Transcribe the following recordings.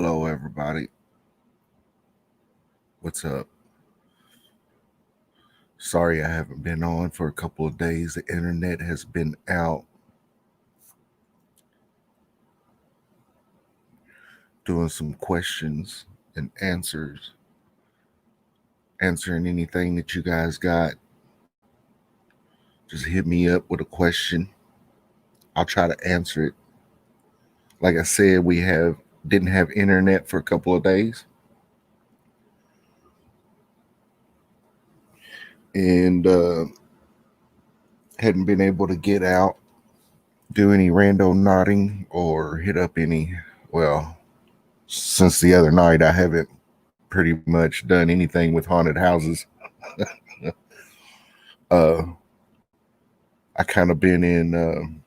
Hello, everybody. What's up? Sorry I haven't been on for a couple of days. The internet has been out doing some questions and answers, answering anything that you guys got. Just hit me up with a question. I'll try to answer it. Like I said, we didn't have internet for a couple of days. And hadn't been able to get out, do any randonauting, or hit up any, well, since the other night, I haven't pretty much done anything with haunted houses. I kind of been in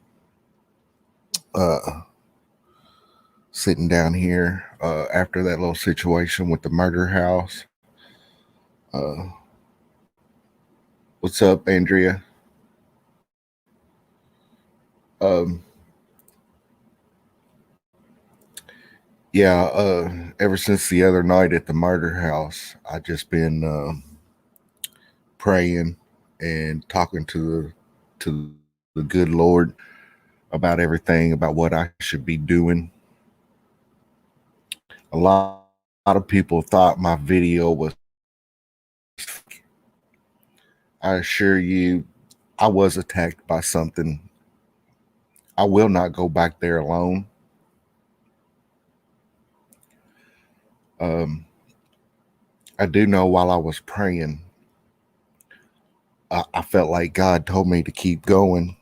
sitting down here after that little situation with the murder house. What's up, Andrea? Ever since the other night at the murder house, I just been praying and talking to the good Lord about everything, about what I should be doing. A lot of people thought my video was fake. I assure you, I was attacked by something. I will not go back there alone. I do know while I was praying, I felt like God told me to keep going,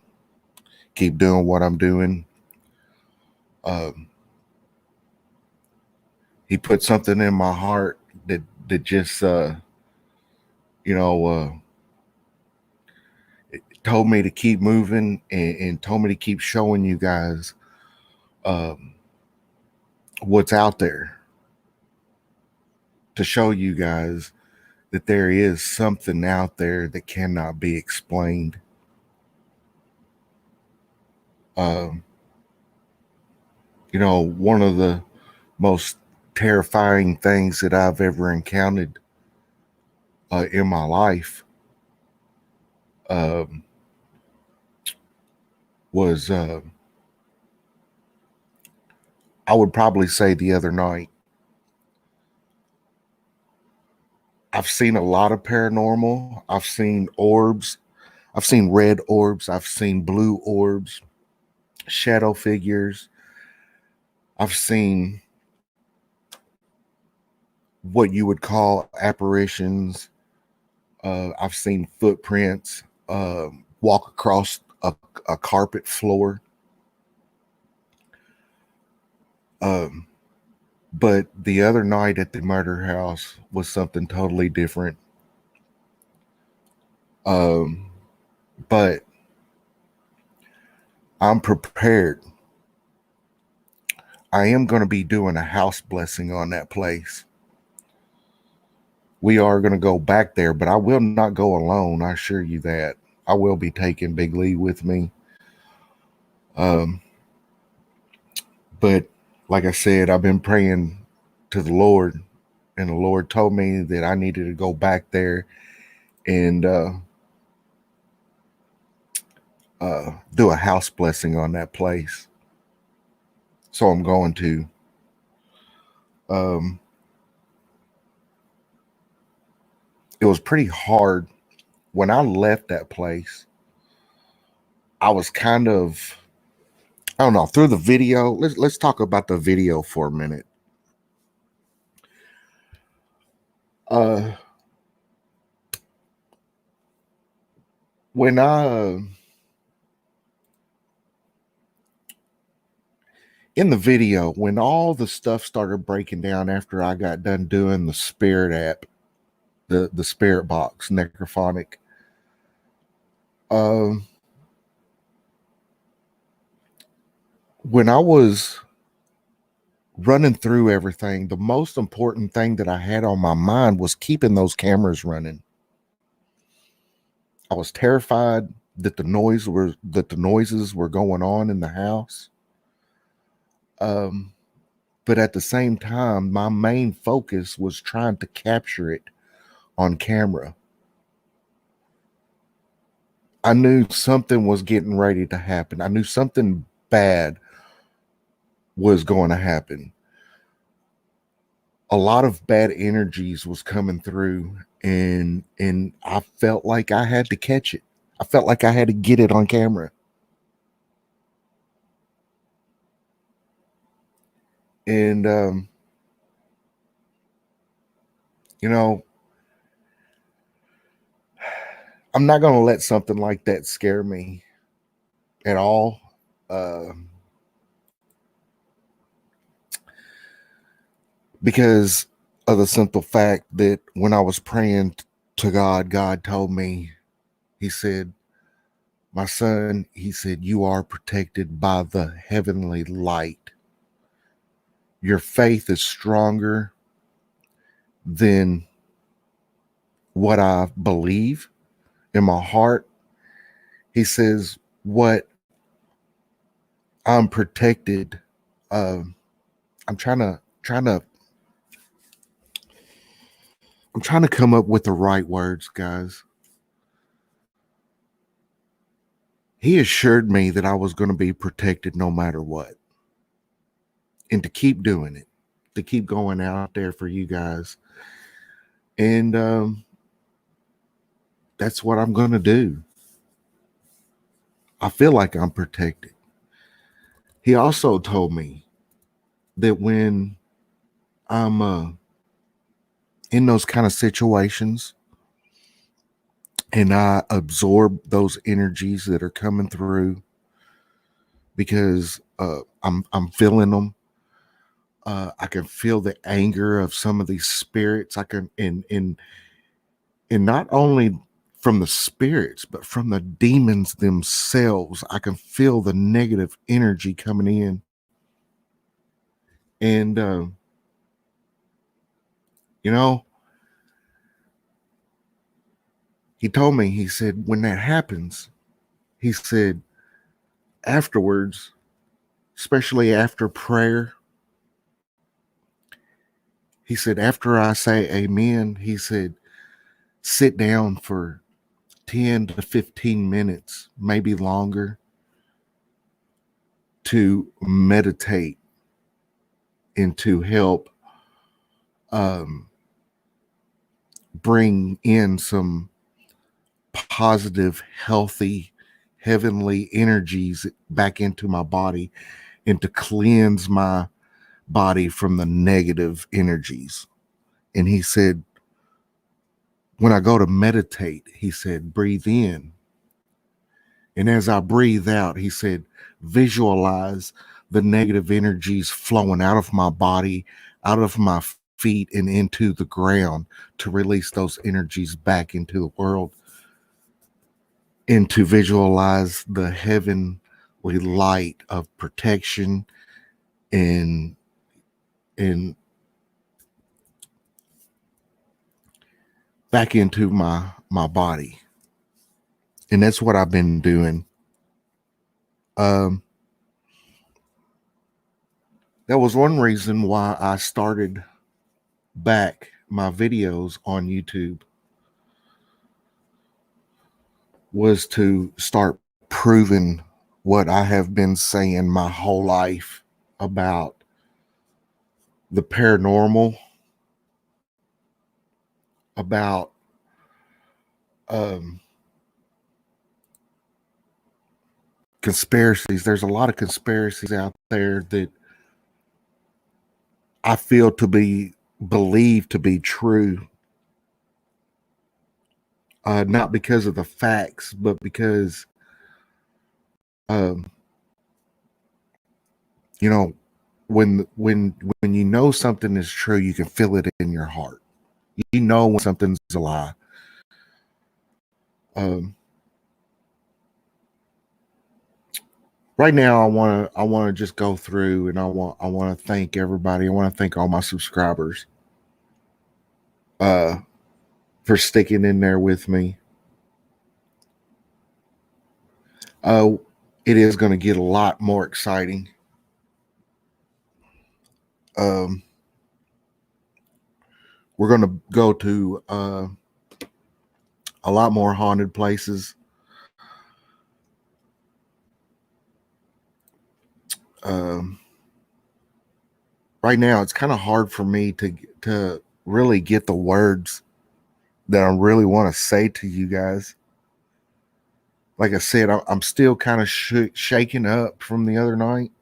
keep doing what I'm doing. He put something in my heart that just told me to keep moving and told me to keep showing you guys what's out there, to show you guys that there is something out there that cannot be explained. One of the most terrifying things that I've ever encountered in my life was, I would probably say, the other night. I've seen a lot of paranormal. I've seen orbs. I've seen red orbs. I've seen blue orbs, shadow figures. I've seen what you would call apparitions. I've seen footprints walk across a carpet floor. But the other night at the murder house was something totally different. But I'm prepared. I am going to be doing a house blessing on that place. We are going to go back there, but I will not go alone. I assure you that. I will be taking Big Lee with me. But like I said, I've been praying to the Lord, and the Lord told me that I needed to go back there and do a house blessing on that place. So I'm going to. It was pretty hard when I left that place. I was kind of, I don't know, through the video. Let's talk about the video for a minute. When in the video, when all the stuff started breaking down after I got done doing the spirit app, the spirit box, necrophonic, when I was running through everything, the most important thing that I had on my mind was keeping those cameras running. I was terrified that the noises were going on in the house. But at the same time, my main focus was trying to capture it on camera. I knew something was getting ready to happen. I knew something bad was going to happen. A lot of bad energies was coming through, and I felt like I had to catch it. I felt like I had to get it on camera. And you know, I'm not going to let something like that scare me at all. Because of the simple fact that when I was praying to God, God told me, He said, my son, He said, you are protected by the heavenly light. Your faith is stronger than what I believe in my heart. He says, what I'm protected. I'm trying to come up with the right words, guys. He assured me that I was going to be protected no matter what, and to keep doing it, to keep going out there for you guys. And that's what I'm going to do. I feel like I'm protected. He also told me that when I'm in those kind of situations and I absorb those energies that are coming through, because I'm feeling them. I can feel the anger of some of these spirits. I can, and not only from the spirits, but from the demons themselves. I can feel the negative energy coming in. And, you know, he told me, he said, when that happens, he said, afterwards, especially after prayer, he said, after I say amen, he said, sit down for 10 to 15 minutes, maybe longer, to meditate and to help bring in some positive, healthy, heavenly energies back into my body, and to cleanse my body from the negative energies. And he said, when I go to meditate, he said, breathe in. And as I breathe out, he said, visualize the negative energies flowing out of my body, out of my feet, and into the ground, to release those energies back into the world, and to visualize the heavenly light of protection and back into my body. And that's what I've been doing. That was one reason why I started back my videos on YouTube, was to start proving what I have been saying my whole life about the paranormal, about conspiracies. There's a lot of conspiracies out there that I feel to be believed to be true, not because of the facts, but because, um, you know, when you know something is true, you can feel it in your heart. You know when something's a lie. Um, right now, I want to just go through, and I want to thank everybody. I want to thank all my subscribers for sticking in there with me. It is going to get a lot more exciting. we're going to go to a lot more haunted places. Right now, it's kind of hard for me to really get the words that I really want to say to you guys. Like I said, I'm still kind of shaken up from the other night,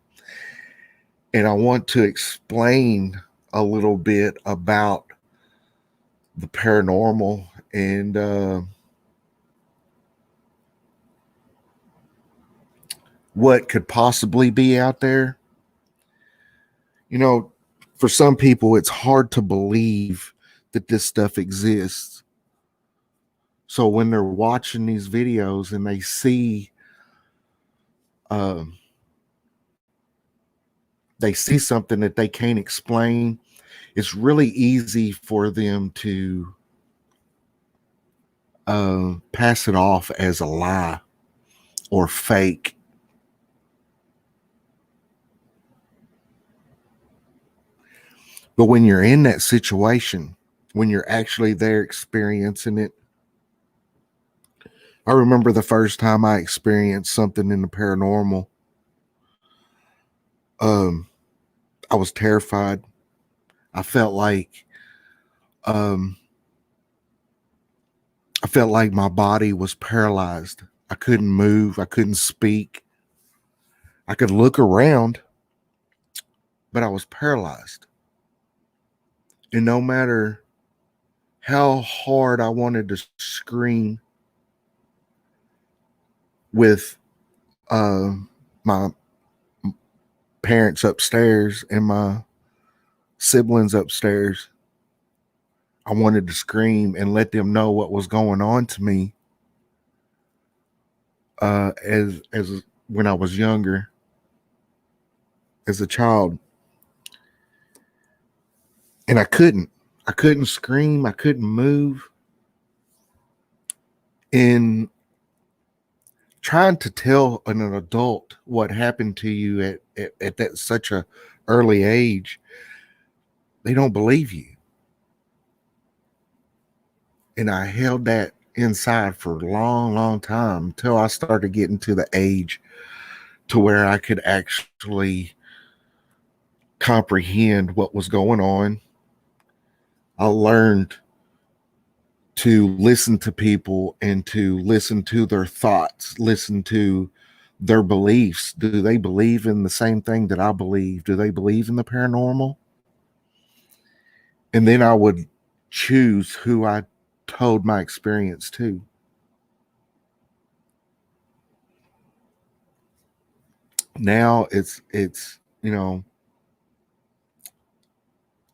and I want to explain a little bit about the paranormal and what could possibly be out there. You know, for some people, it's hard to believe that this stuff exists. So when they're watching these videos and they see something that they can't explain, it's really easy for them to pass it off as a lie or fake. But when you're in that situation, when you're actually there experiencing it, I remember the first time I experienced something in the paranormal. I was terrified. I felt like my body was paralyzed. I couldn't move. I couldn't speak. I could look around, but I was paralyzed. And no matter how hard I wanted to scream with my parents upstairs and my siblings upstairs, I wanted to scream and let them know what was going on to me as when I was younger, as a child. And I couldn't scream. I couldn't move. And trying to tell an adult what happened to you at that such a early age, they don't believe you. And I held that inside for a long, long time until I started getting to the age to where I could actually comprehend what was going on. I learned to listen to people and to listen to their thoughts, listen to their beliefs. Do they believe in the same thing that I believe? Do they believe in the paranormal? And then I would choose who I told my experience to. Now it's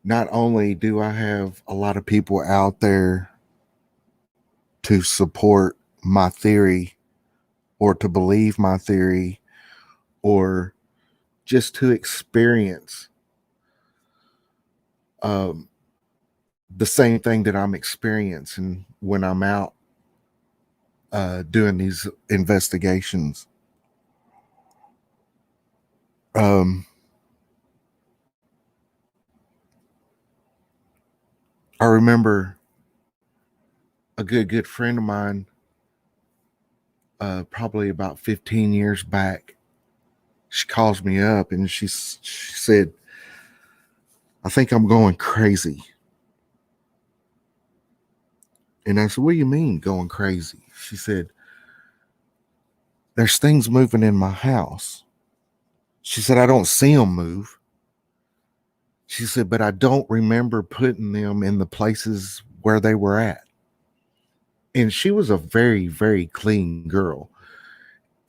not only do I have a lot of people out there to support my theory or to believe my theory or just to experience the same thing that I'm experiencing when I'm out doing these investigations. I remember a good friend of mine, probably about 15 years back. She calls me up and she said, "I think I'm going crazy." And I said, "What do you mean going crazy?" She said, "There's things moving in my house." She said, "I don't see them move." She said, "But I don't remember putting them in the places where they were at." And she was a very, very clean girl.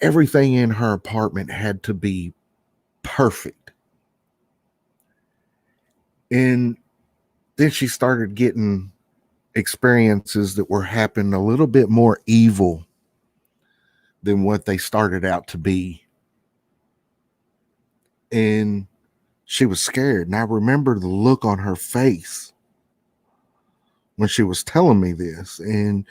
Everything in her apartment had to be perfect. And then she started getting experiences that were happening a little bit more evil than what they started out to be. And she was scared. And I remember the look on her face when she was telling me this. And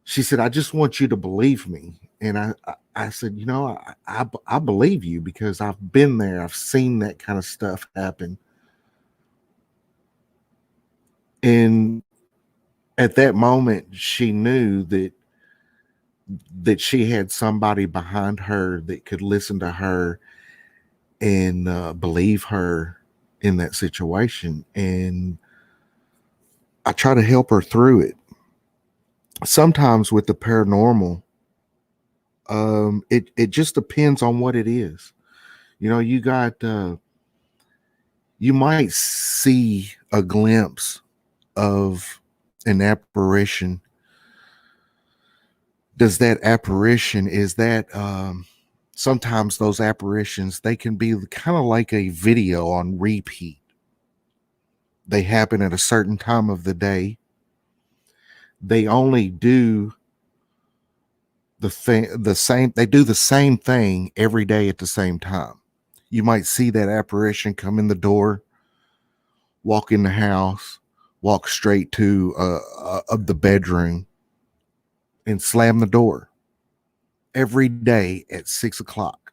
she said, "I just want you to believe me." And I said, I believe you because I've been there. I've seen that kind of stuff happen. And at that moment, she knew that she had somebody behind her that could listen to her and believe her in that situation. And I try to help her through it. Sometimes with the paranormal, it just depends on what it is. You might see a glimpse of an apparition. Does that apparition is that sometimes those apparitions, they can be kind of like a video on repeat. They happen at a certain time of the day. They only do they do the same thing every day at the same time. You might see that apparition come in the door, walk in the house, walk straight to the bedroom, and slam the door every day at 6 o'clock.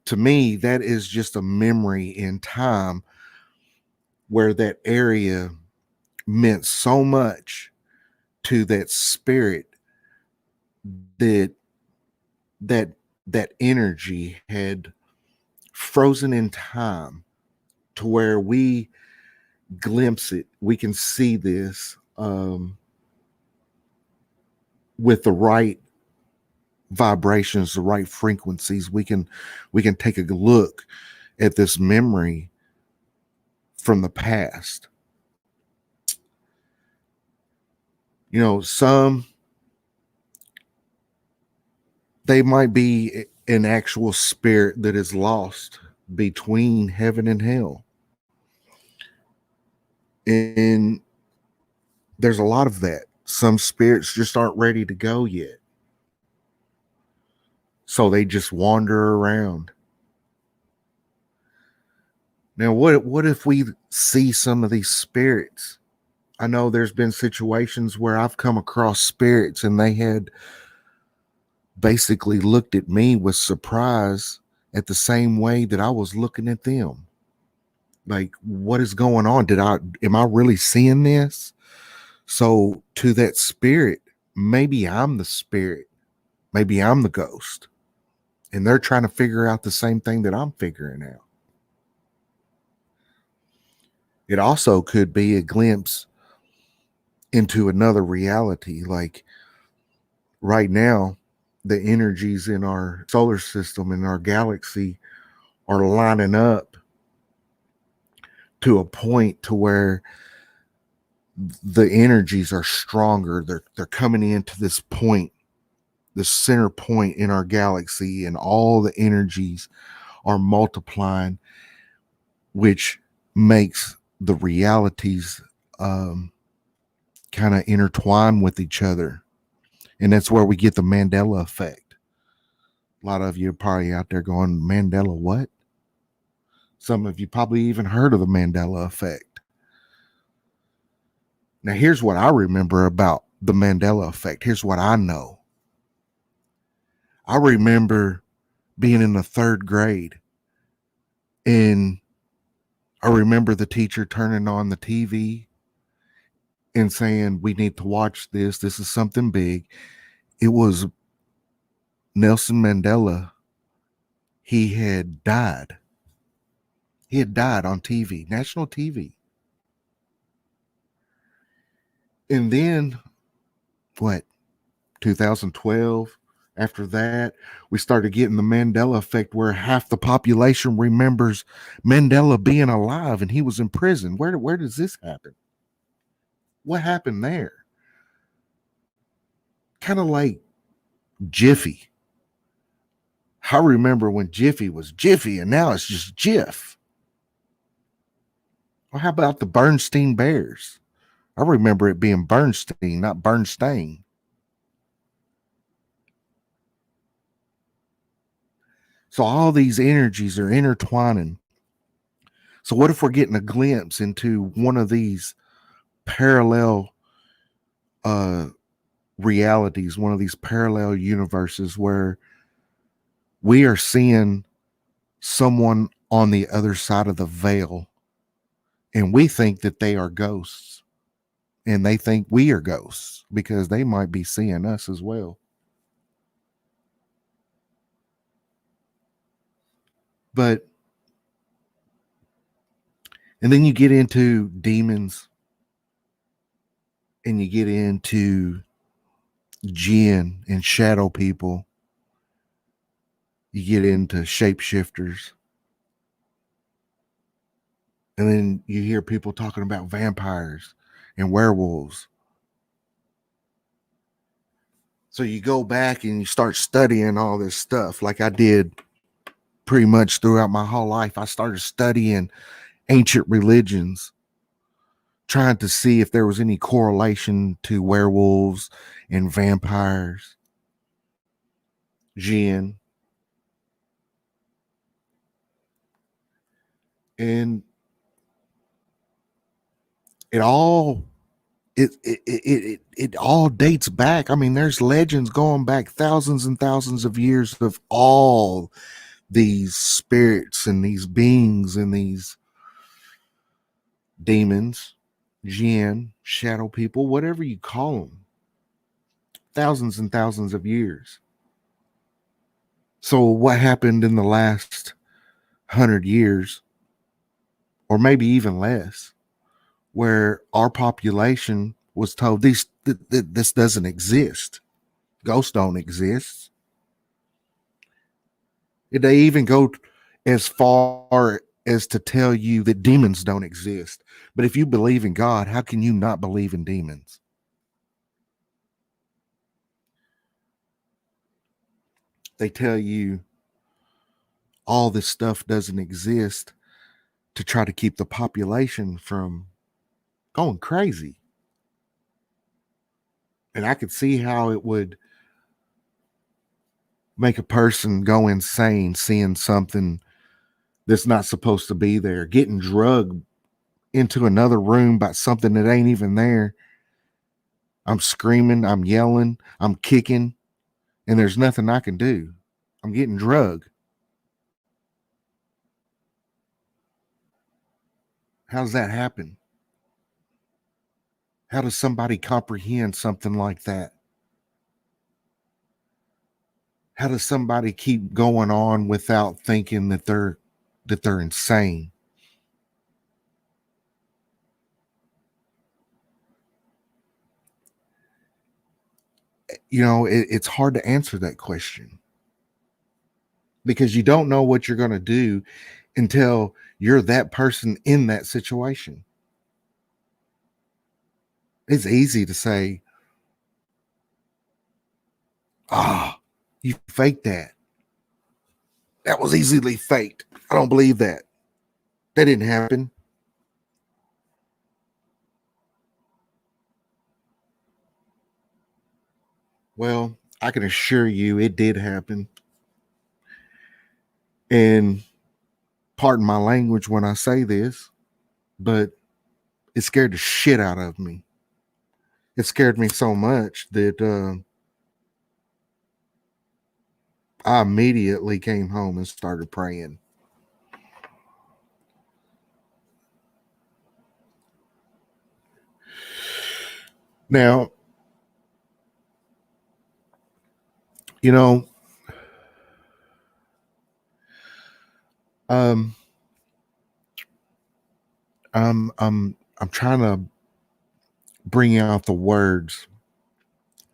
To me, that is just a memory in time where that area meant so much to that spirit that that that energy had frozen in time to where we glimpse it. We can see this with the right vibrations, the right frequencies. We can take a look at this memory from the past. Some, they might be an actual spirit that is lost between heaven and hell. And there's a lot of that. Some spirits just aren't ready to go yet. So they just wander around. Now, what if we see some of these spirits? I know there's been situations where I've come across spirits and they had basically looked at me with surprise at the same way that I was looking at them. Like, what is going on? Am I really seeing this? So to that spirit, maybe I'm the spirit, maybe I'm the ghost, and they're trying to figure out the same thing that I'm figuring out. It also could be a glimpse into another reality. Like right now, the energies in our solar system, in our galaxy, are lining up to a point to where the energies are stronger. They're coming into this point, the center point in our galaxy, and all the energies are multiplying, which makes the realities kind of intertwine with each other. And that's where we get the Mandela effect. A lot of you are probably out there going, Mandela what? Some of you probably even heard of the Mandela effect. Now, here's what I remember about the Mandela effect. Here's what I know. I remember being in the 3rd grade, and I remember the teacher turning on the TV and saying, we need to watch this. This is something big. It was Nelson Mandela. He had died. He had died on TV, national TV. And then, 2012, after that, we started getting the Mandela effect where half the population remembers Mandela being alive and he was in prison. Where does this happen? What happened there? Kind of like Jiffy. I remember when Jiffy was Jiffy and now it's just Jiff. Or how about the Bernstein Bears? I remember it being Bernstein, not Bernstein. So all these energies are intertwining. So what if we're getting a glimpse into one of these parallel realities, one of these parallel universes where we are seeing someone on the other side of the veil, and we think that they are ghosts, and they think we are ghosts because they might be seeing us as well. But and then you get into demons, and you get into jinn and shadow people. You get into shapeshifters. And then you hear people talking about vampires and werewolves. So you go back and you start studying all this stuff like I did pretty much throughout my whole life. I started studying ancient religions, trying to see if there was any correlation to werewolves and vampires, jinn. And it all it all dates back. I mean, there's legends going back thousands and thousands of years of all these spirits and these beings and these demons, jinn, shadow people, whatever you call them, thousands and thousands of years. So what happened in the last 100 years, or maybe even less, where our population was told this doesn't exist, ghosts don't exist? Did they even go as far as to tell you that demons don't exist? But if you believe in God, how can you not believe in demons? They tell you all this stuff doesn't exist to try to keep the population from going crazy. And I could see how it would make a person go insane seeing something that's not supposed to be there, getting drugged into another room by something that ain't even there. I'm screaming, I'm yelling, I'm kicking, and there's nothing I can do. I'm getting drugged. How does that happen? How does somebody comprehend something like that? How does somebody keep going on without thinking that they're insane? You know, it's hard to answer that question because you don't know what you're going to do until you're that person in that situation. It's easy to say, "Ah, you faked that. That was easily faked. I don't believe that. That didn't happen." Well, I can assure you it did happen. And pardon my language when I say this, but it scared the shit out of me. It scared me so much that I immediately came home and started praying. Now, you know, um, I'm trying to bring out the words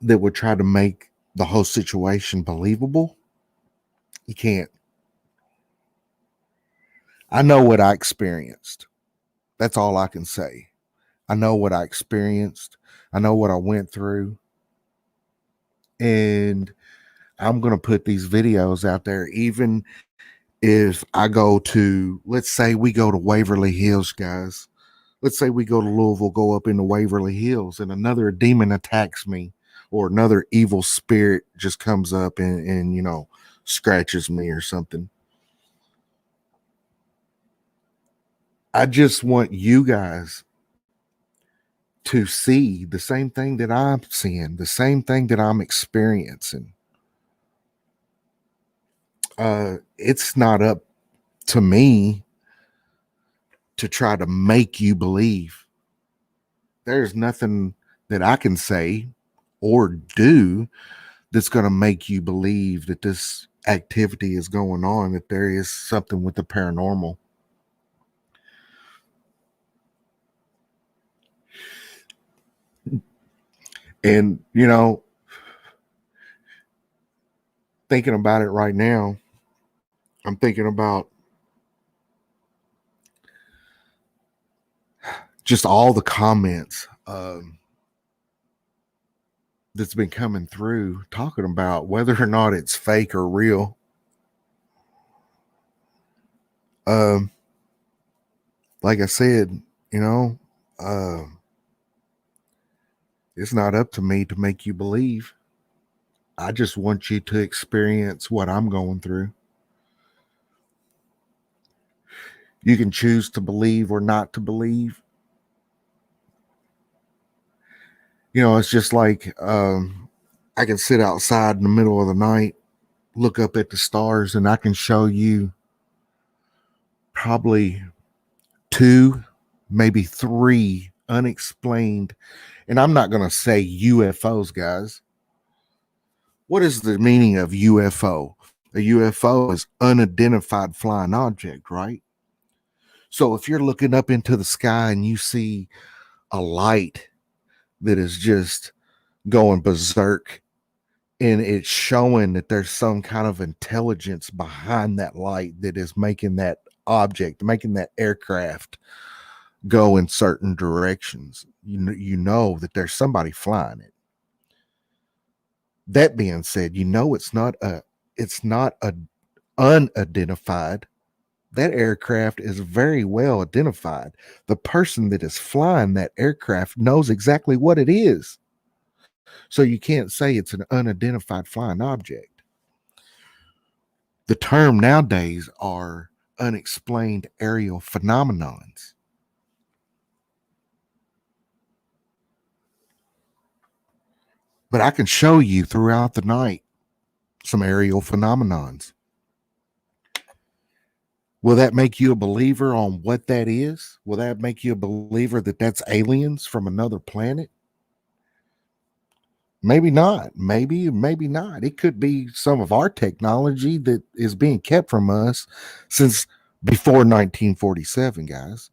that would try to make the whole situation believable. You can't. I know what I experienced. That's all I can say. I know what I experienced. I know what I went through. And I'm going to put these videos out there, even if I go to, let's say we go to Waverly Hills, guys. Let's say we go to Louisville, go up into Waverly Hills, and another demon attacks me, or another evil spirit just comes up and scratches me or something. I just want you guys to see the same thing that I'm seeing, the same thing that I'm experiencing. It's not up to me to try to make you believe. There's nothing that I can say or do that's going to make you believe that this activity is going on, that there is something with the paranormal. And, thinking about it right now, I'm thinking about just all the comments that's been coming through talking about whether or not it's fake or real. Like I said, uh, it's not up to me to make you believe. I just want you to experience what I'm going through. You can choose to believe or not to believe. It's just like I can sit outside in the middle of the night, look up at the stars, and I can show you probably 2, maybe 3 unexplained. And I'm not going to say UFOs, guys. What is the meaning of UFO? A UFO is unidentified flying object, right? So if you're looking up into the sky and you see a light that is just going berserk, and it's showing that there's some kind of intelligence behind that light that is making that object, making that aircraft go in certain directions, you know that there's somebody flying it. That being said, it's not a unidentified. That aircraft is very well identified. The person that is flying that aircraft knows exactly what it is. So you can't say it's an unidentified flying object. The term nowadays are unexplained aerial phenomenons. But I can show you throughout the night some aerial phenomenons. Will that make you a believer on what that is? Will that make you a believer that that's aliens from another planet? Maybe not. Maybe not. It could be some of our technology that is being kept from us since before 1947, guys.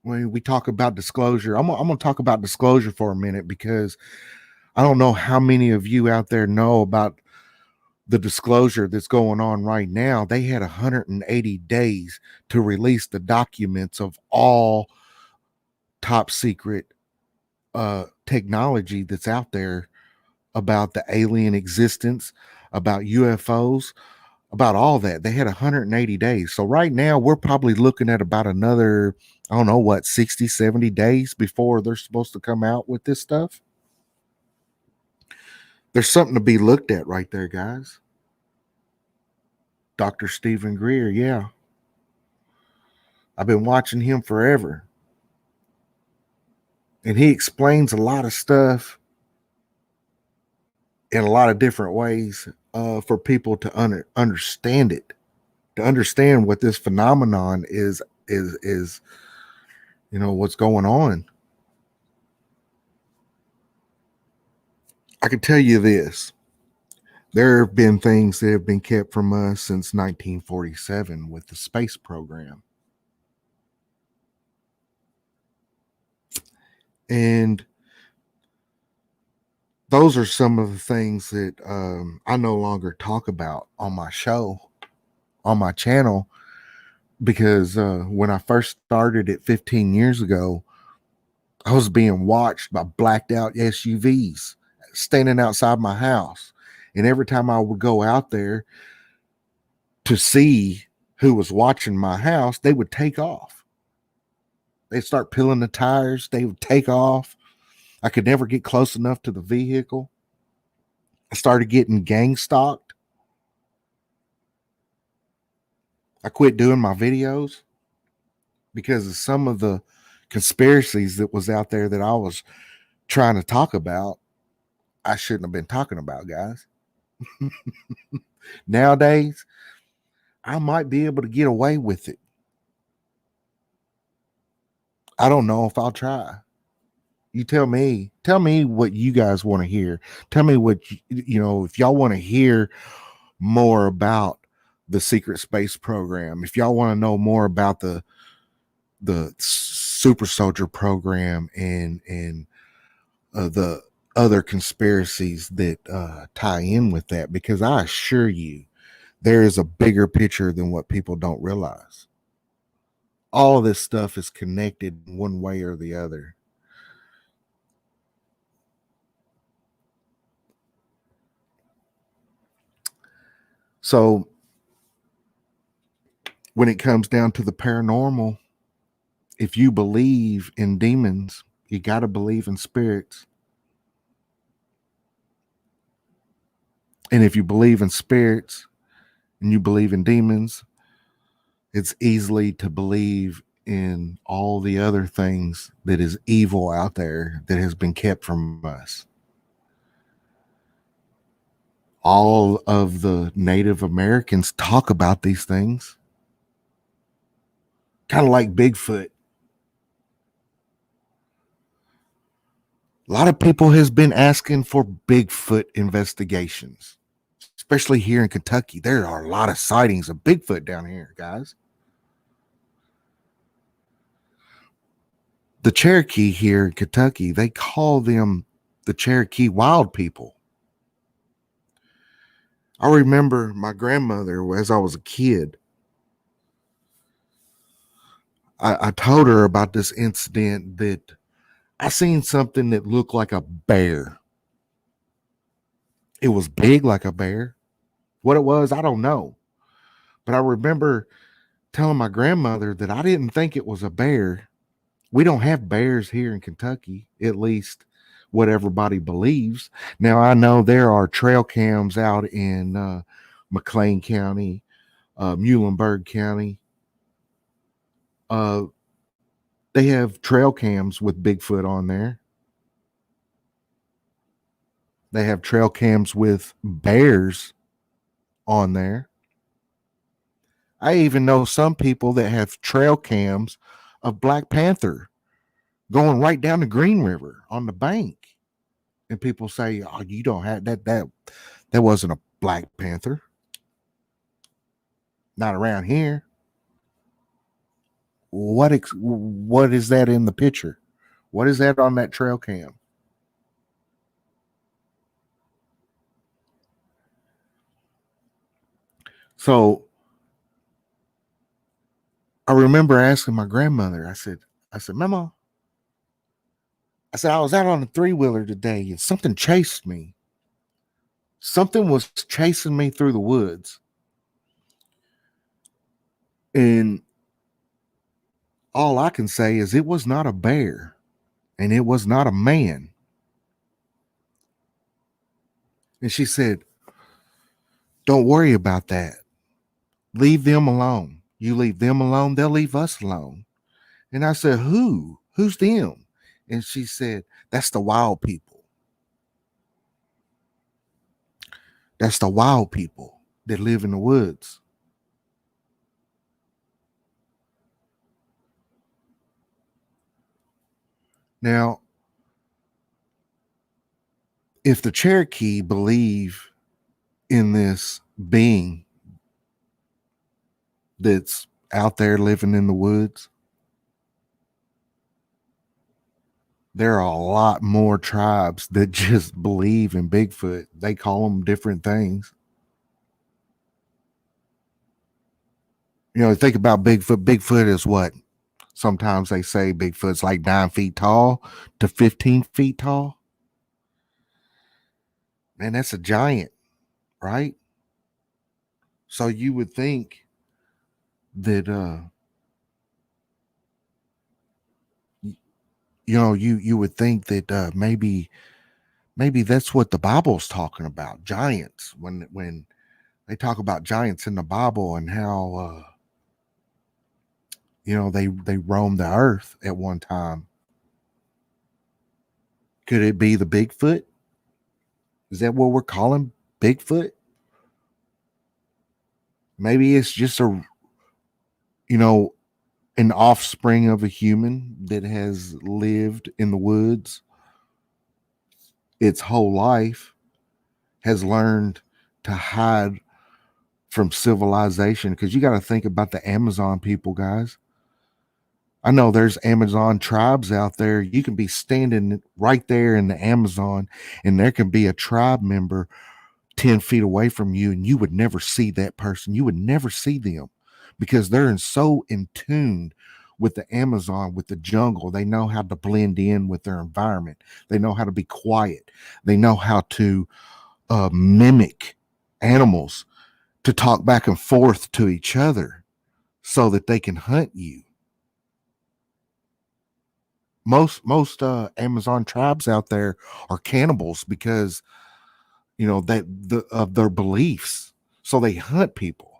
When we talk about disclosure, I'm going to talk about disclosure for a minute, because I don't know how many of you out there know about the disclosure that's going on right now. They had 180 days to release the documents of all top secret technology that's out there about the alien existence, about UFOs, about all that. They had 180 days. So right now we're probably looking at about another, I don't know what, 60, 70 days before they're supposed to come out with this stuff. There's something to be looked at right there, guys. Dr. Stephen Greer, yeah. I've been watching him forever. And he explains a lot of stuff in a lot of different ways for people to understand it, to understand what this phenomenon is what's going on. I can tell you this. There have been things that have been kept from us since 1947 with the space program. And those are some of the things that I no longer talk about on my show, on my channel, because when I first started it 15 years ago, I was being watched by blacked out SUVs standing outside my house. And every time I would go out there to see who was watching my house, they would take off. They'd start peeling the tires. They would take off. I could never get close enough to the vehicle. I started getting gang stalked. I quit doing my videos because of some of the conspiracies that was out there that I was trying to talk about, I shouldn't have been talking about, guys. Nowadays, I might be able to get away with it. I don't know if I'll try. You tell me. Tell me what you guys want to hear. Tell me what if y'all want to hear more about the secret space program. If y'all want to know more about the super soldier program and the other conspiracies that tie in with that, because I assure you there is a bigger picture than what people don't realize. All of this stuff is connected in one way or the other. So when it comes down to the paranormal, if you believe in demons, you got to believe in spirits. And if you believe in spirits and you believe in demons, it's easily to believe in all the other things that is evil out there that has been kept from us. All of the Native Americans talk about these things, kind of like Bigfoot. A lot of people has been asking for Bigfoot investigations, especially here in Kentucky. There are a lot of sightings of Bigfoot down here, guys. The Cherokee here in Kentucky, they call them the Cherokee wild people. I remember my grandmother, as I was a kid, I told her about this incident that I seen something that looked like a bear. It was big like a bear. What it was, I don't know. But I remember telling my grandmother that I didn't think it was a bear. We don't have bears here in Kentucky, at least what everybody believes. Now, I know there are trail cams out in McLean County, Muhlenberg County. They have trail cams with Bigfoot on there. They have trail cams with bears on there. I even know some people that have trail cams of Black Panther going right down the Green River on the bank. And people say, "Oh, you don't have that wasn't a Black Panther. Not around here." What is that in the picture? What is that on that trail cam? So I remember asking my grandmother, I said, Mama, I said, I was out on a 3-wheeler today and something chased me. Something was chasing me through the woods. And all I can say is it was not a bear and it was not a man. And she said, don't worry about that. Leave them alone. You leave them alone, they'll leave us alone. And I said, who? Who's them? And she said, that's the wild people. That's the wild people that live in the woods. Now, if the Cherokee believe in this being that's out there living in the woods, there are a lot more tribes that just believe in Bigfoot. They call them different things. Think about Bigfoot. Bigfoot is what? Sometimes they say Bigfoot's like 9 feet tall to 15 feet tall. Man, that's a giant, right? So you would think that you would think that maybe that's what the Bible's talking about, giants. When they talk about giants in the Bible and how they roamed the earth at one time. Could it be the Bigfoot? Is that what we're calling Bigfoot? Maybe it's just you know, an offspring of a human that has lived in the woods its whole life, has learned to hide from civilization. Because you got to think about the Amazon people, guys. I know there's Amazon tribes out there. You can be standing right there in the Amazon, and there can be a tribe member 10 feet away from you, and you would never see that person. You would never see them because they're so in tune with the Amazon, with the jungle. They know how to blend in with their environment. They know how to be quiet. They know how to mimic animals, to talk back and forth to each other so that they can hunt you. Most Amazon tribes out there are cannibals because that of their beliefs, so they hunt people.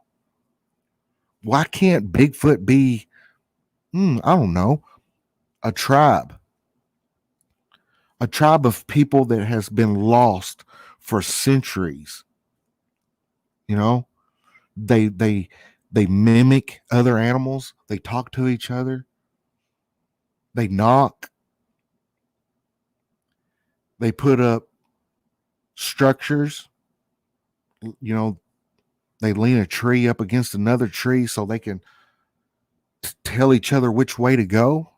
Why can't Bigfoot be I don't know, a tribe of people that has been lost for centuries? you know they they they mimic other animals, they talk to each other, they knock, they put up structures, you know they lean a tree up against another tree so they can tell each other which way to go.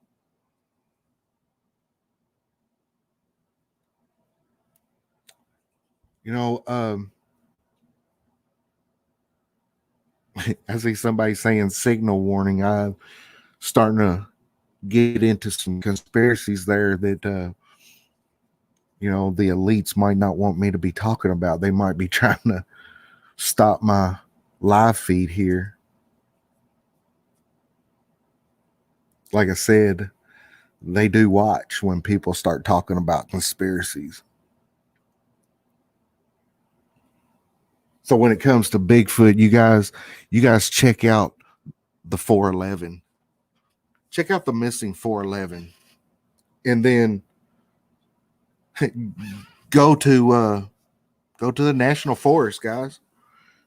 you know um I see somebody saying signal warning. I'm starting to get into some conspiracies there that the elites might not want me to be talking about. They might be trying to stop my live feed here. Like I said, they do watch when people start talking about conspiracies. So when it comes to Bigfoot, you guys check out the 411. Check out the missing 411. And then go to the national forest, guys.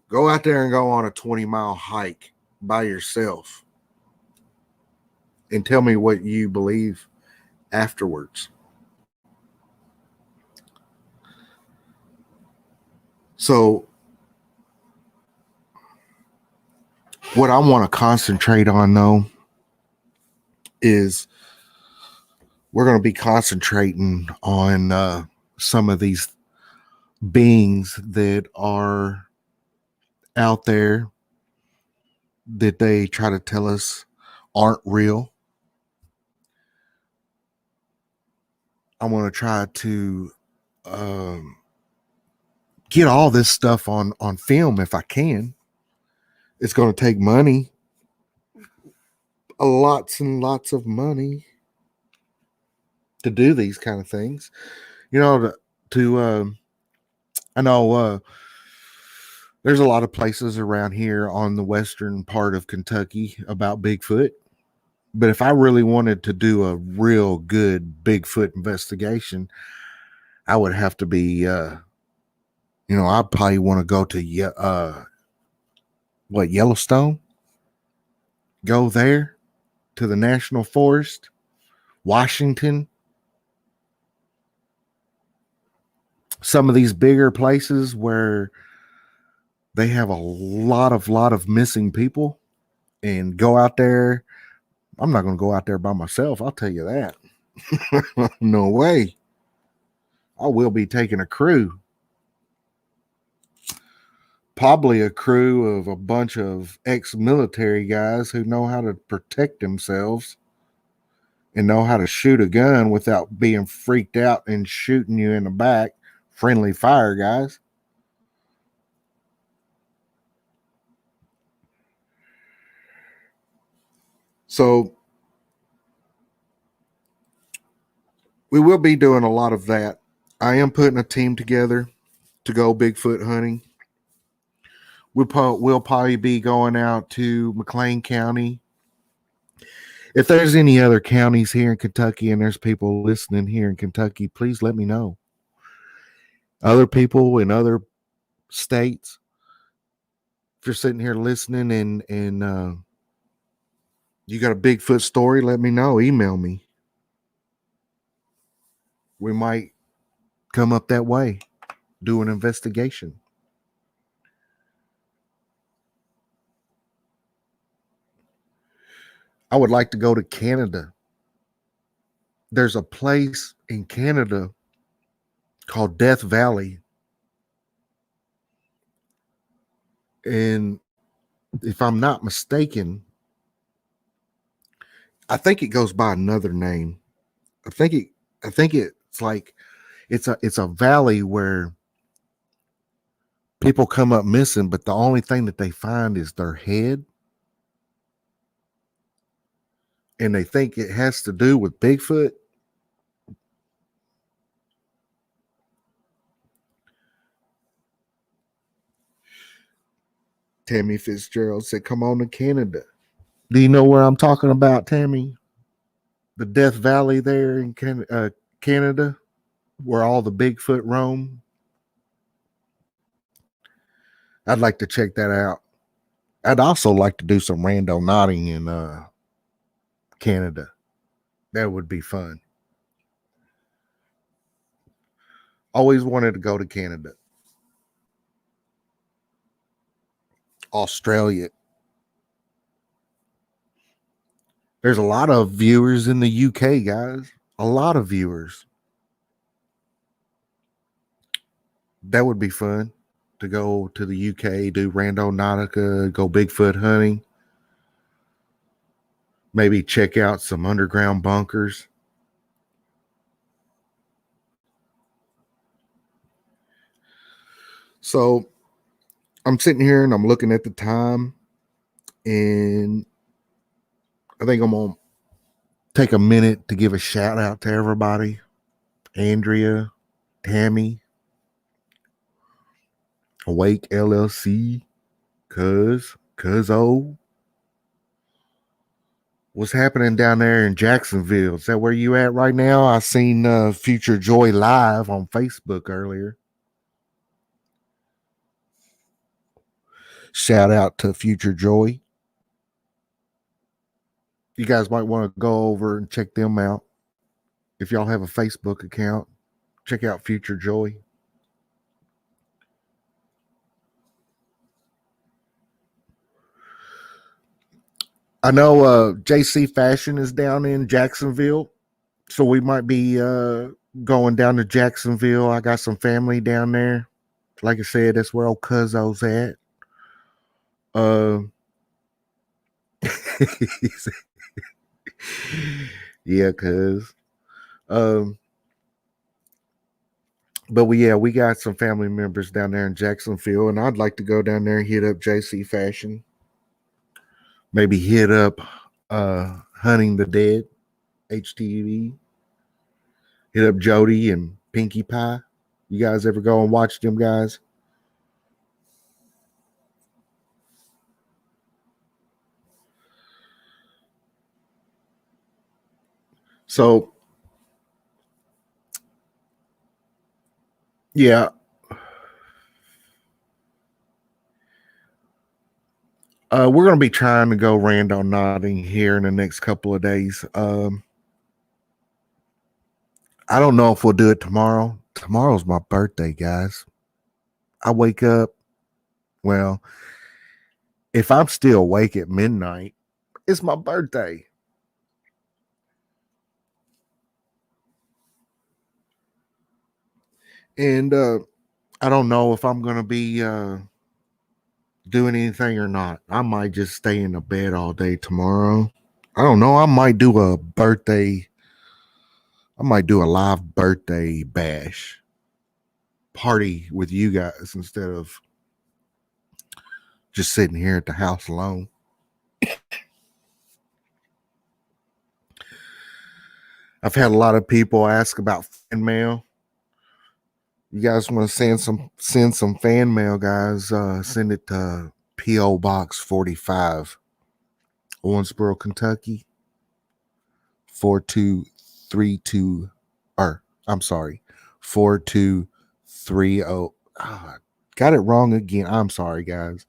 Go out there and go on a 20-mile hike by yourself and tell me what you believe afterwards. So what I want to concentrate on, though, is we're going to be concentrating on some of these beings that are out there that they try to tell us aren't real. I want to try to get all this stuff on film if I can. It's going to take money, lots and lots of money, to do these kind of things. I know there's a lot of places around here on the western part of Kentucky about Bigfoot. But if I really wanted to do a real good Bigfoot investigation, I would have to be, I'd probably want to go to, Yellowstone? Go there to the National Forest, Washington, some of these bigger places where they have a lot of missing people, and go out there. I'm not going to go out there by myself, I'll tell you that. No way. I will be taking a crew. Probably a crew of a bunch of ex-military guys who know how to protect themselves and know how to shoot a gun without being freaked out and shooting you in the back. Friendly fire guys. So we will be doing a lot of that. I am putting a team together to go Bigfoot hunting. We'll probably be going out to McLean County, If there's any other counties here in Kentucky and there's people listening here in Kentucky, please let me know. Other people in other states, if you're sitting here listening and you got a Bigfoot story, let me know. Email me. We might come up that way, do an investigation. I would like to go to Canada. There's a place in Canada called Death Valley. And if I'm not mistaken, I think it goes by another name. I think it's like it's a valley where people come up missing, but the only thing that they find is their head. And they think it has to do with Bigfoot. Tammy Fitzgerald said, "Come on to Canada." Do you know where I'm talking about, Tammy? The Death Valley there in Canada, where all the Bigfoot roam. I'd like to check that out. I'd also like to do some randonauting in Canada. That would be fun. Always wanted to go to Canada. Australia. There's a lot of viewers in the UK, guys. A lot of viewers. That would be fun to go to the UK, do Randonautica, go Bigfoot hunting. Maybe check out some underground bunkers. So I'm sitting here and I'm looking at the time, and I think I'm going to take a minute to give a shout out to everybody. Andrea, Tammy, Awake LLC, Cuz-O. What's happening down there in Jacksonville? Is that where you at right now? I seen Future Joy live on Facebook earlier. Shout out to Future Joy. You guys might want to go over and check them out. If y'all have a Facebook account, check out Future Joy. I know JC Fashion is down in Jacksonville, so we might be going down to Jacksonville. I got some family down there. Like I said, that's where old Cuzzo's at. Yeah, cuz. But we got some family members down there in Jacksonville, and I'd like to go down there and hit up JC Fashion. Maybe hit up Hunting the Dead, HTV. Hit up Jody and Pinkie Pie. You guys ever go and watch them guys? So, yeah. We're going to be trying to go randonauting here in the next couple of days. I don't know if we'll do it tomorrow. Tomorrow's my birthday, guys. I wake up, well, if I'm still awake at midnight, it's my birthday. And I don't know if I'm going to be doing anything or not. I might just stay in the bed all day tomorrow. I don't know. I might do a live birthday bash party with you guys instead of just sitting here at the house alone. I've had a lot of people ask about fan mail. You guys want to send some fan mail, guys? Send it to P.O. Box 45, Owensboro, Kentucky 4232, or I'm sorry, 4230. Got it wrong again. I'm sorry, guys.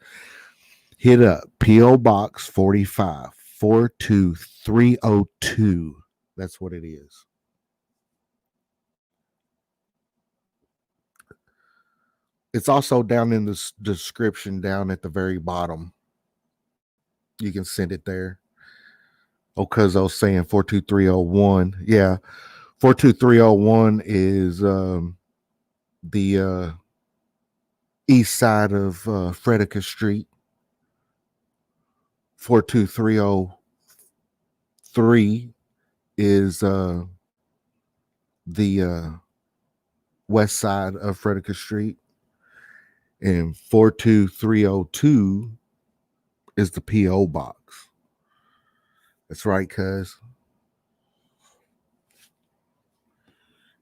Hit up P.O. Box 45 42302. That's what it is. It's also down in the description down at the very bottom. You can send it there. Oh, because I was saying 42301. Yeah, 42301 is the east side of Fredica Street. 42303 is the west side of Fredica Street. And 42302 is the P.O. box. That's right, cuz.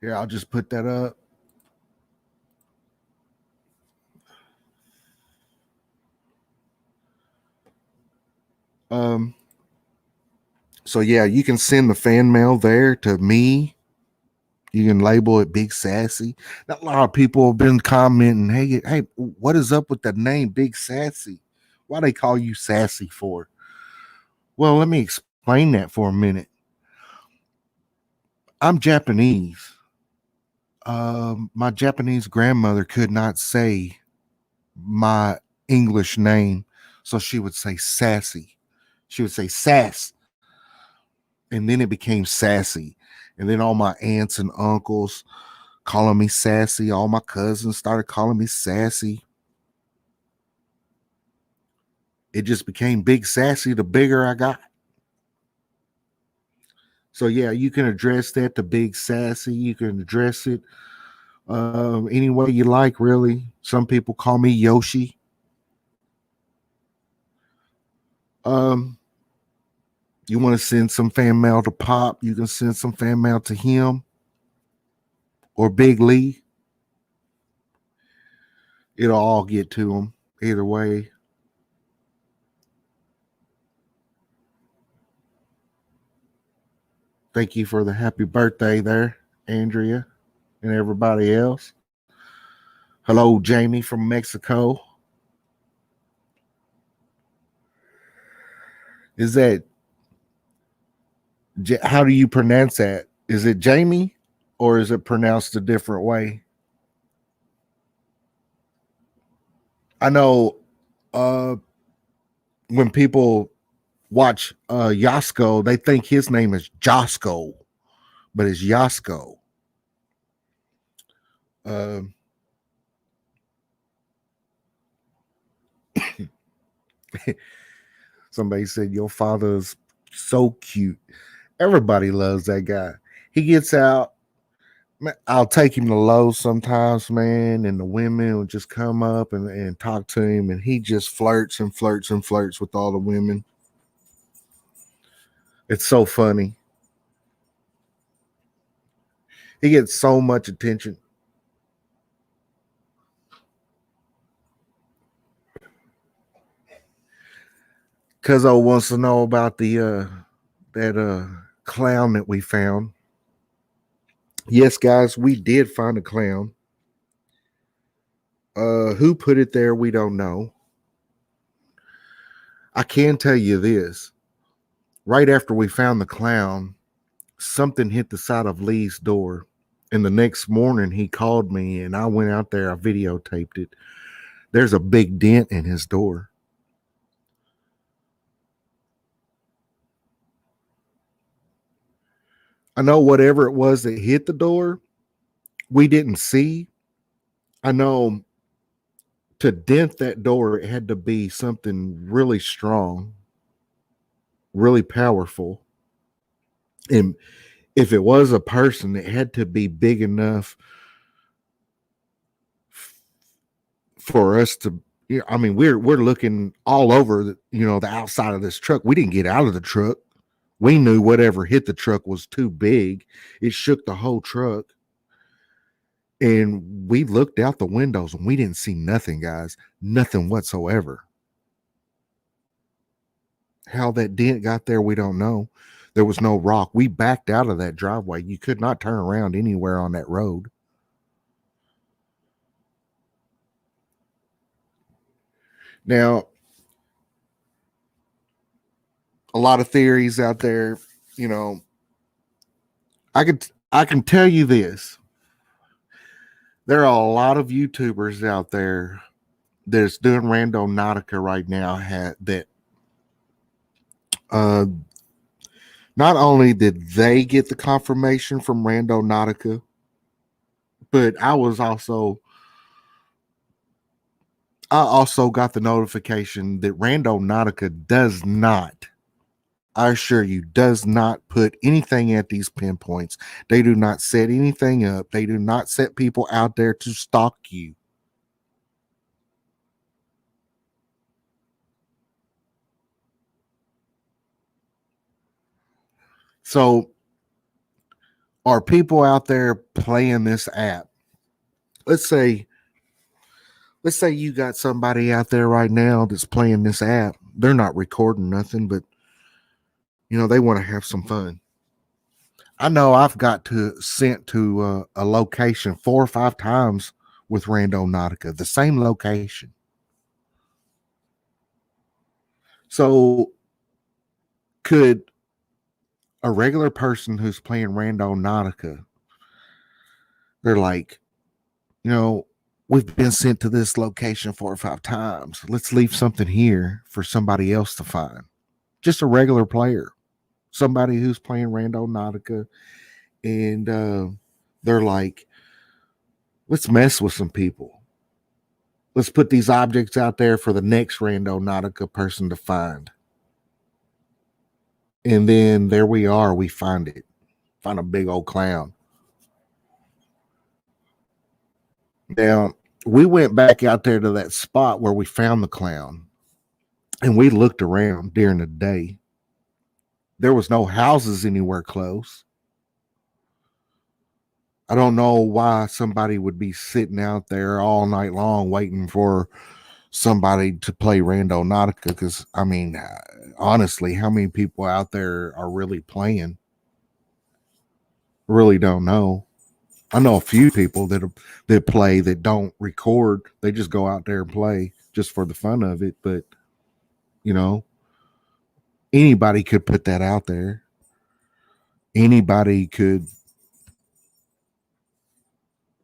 Here, I'll just put that up. So yeah, you can send the fan mail there to me. You can label it Big Sassy. Now, a lot of people have been commenting, hey, what is up with the name Big Sassy? Why they call you Sassy for? Well, let me explain that for a minute. I'm Japanese. My Japanese grandmother could not say my English name, so she would say Sassy. She would say Sass. And then it became Sassy. And then all my aunts and uncles calling me Sassy. All my cousins started calling me Sassy. It just became Big Sassy the bigger I got. So yeah, you can address that to Big Sassy. You can address it any way you like, really. Some people call me Yoshi. You want to send some fan mail to Pop, you can send some fan mail to him or Big Lee. It'll all get to him either way. Thank you for the happy birthday there, Andrea, and everybody else. Hello, Jamie from Mexico. Is that, how do you pronounce that? Is it Jamie or is it pronounced a different way? I know when people watch Yasko, they think his name is Josco, but it's Yasko. Somebody said your father's so cute. Everybody loves that guy. He gets out. I'll take him to Lowe's sometimes, man, and the women will just come up and talk to him, and he just flirts and flirts and flirts with all the women. It's so funny. He gets so much attention. Cuzzo wants to know about the that clown that we found. Yes, guys, we did find a clown. Who put it there, we don't know. I can tell you this. Right after we found the clown, something hit the side of Lee's door. And the next morning he called me and I went out there, I videotaped it. There's a big dent in his door. I know whatever it was that hit the door, we didn't see. I know to dent that door, it had to be something really strong, really powerful. And if it was a person, it had to be big enough for us to, I mean, we're looking all over the, the outside of this truck. We didn't get out of the truck. We knew whatever hit the truck was too big. It shook the whole truck. And we looked out the windows and we didn't see nothing, guys. Nothing whatsoever. How that dent got there, we don't know. There was no rock. We backed out of that driveway. You could not turn around anywhere on that road. Now, a lot of theories out there, you know, I can tell you this. There are a lot of YouTubers out there that's doing Randonautica right now that not only did they get the confirmation from Randonautica, but I also got the notification that Randonautica does not, I assure you, does not put anything at these pinpoints. They do not set anything up. They do not set people out there to stalk you. So, are people out there playing this app? Let's say you got somebody out there right now that's playing this app. They're not recording nothing, but they want to have some fun. I know I've got sent to a location 4 or 5 times with Randonautica, the same location. So could a regular person who's playing Randonautica, they're like, we've been sent to this location 4 or 5 times. Let's leave something here for somebody else to find. Just a regular player, somebody who's playing Randonautica, and they're like, let's mess with some people. Let's put these objects out there for the next Randonautica person to find. And then there we are. We find it. Find a big old clown. Now, we went back out there to that spot where we found the clown, and we looked around during the day. There was no houses anywhere close. I don't know why somebody would be sitting out there all night long waiting for somebody to play Randonautica, because honestly, how many people out there are really playing? Really don't know. I know a few people that play that don't record. They just go out there and play just for the fun of it. But anybody could put that out there. Anybody could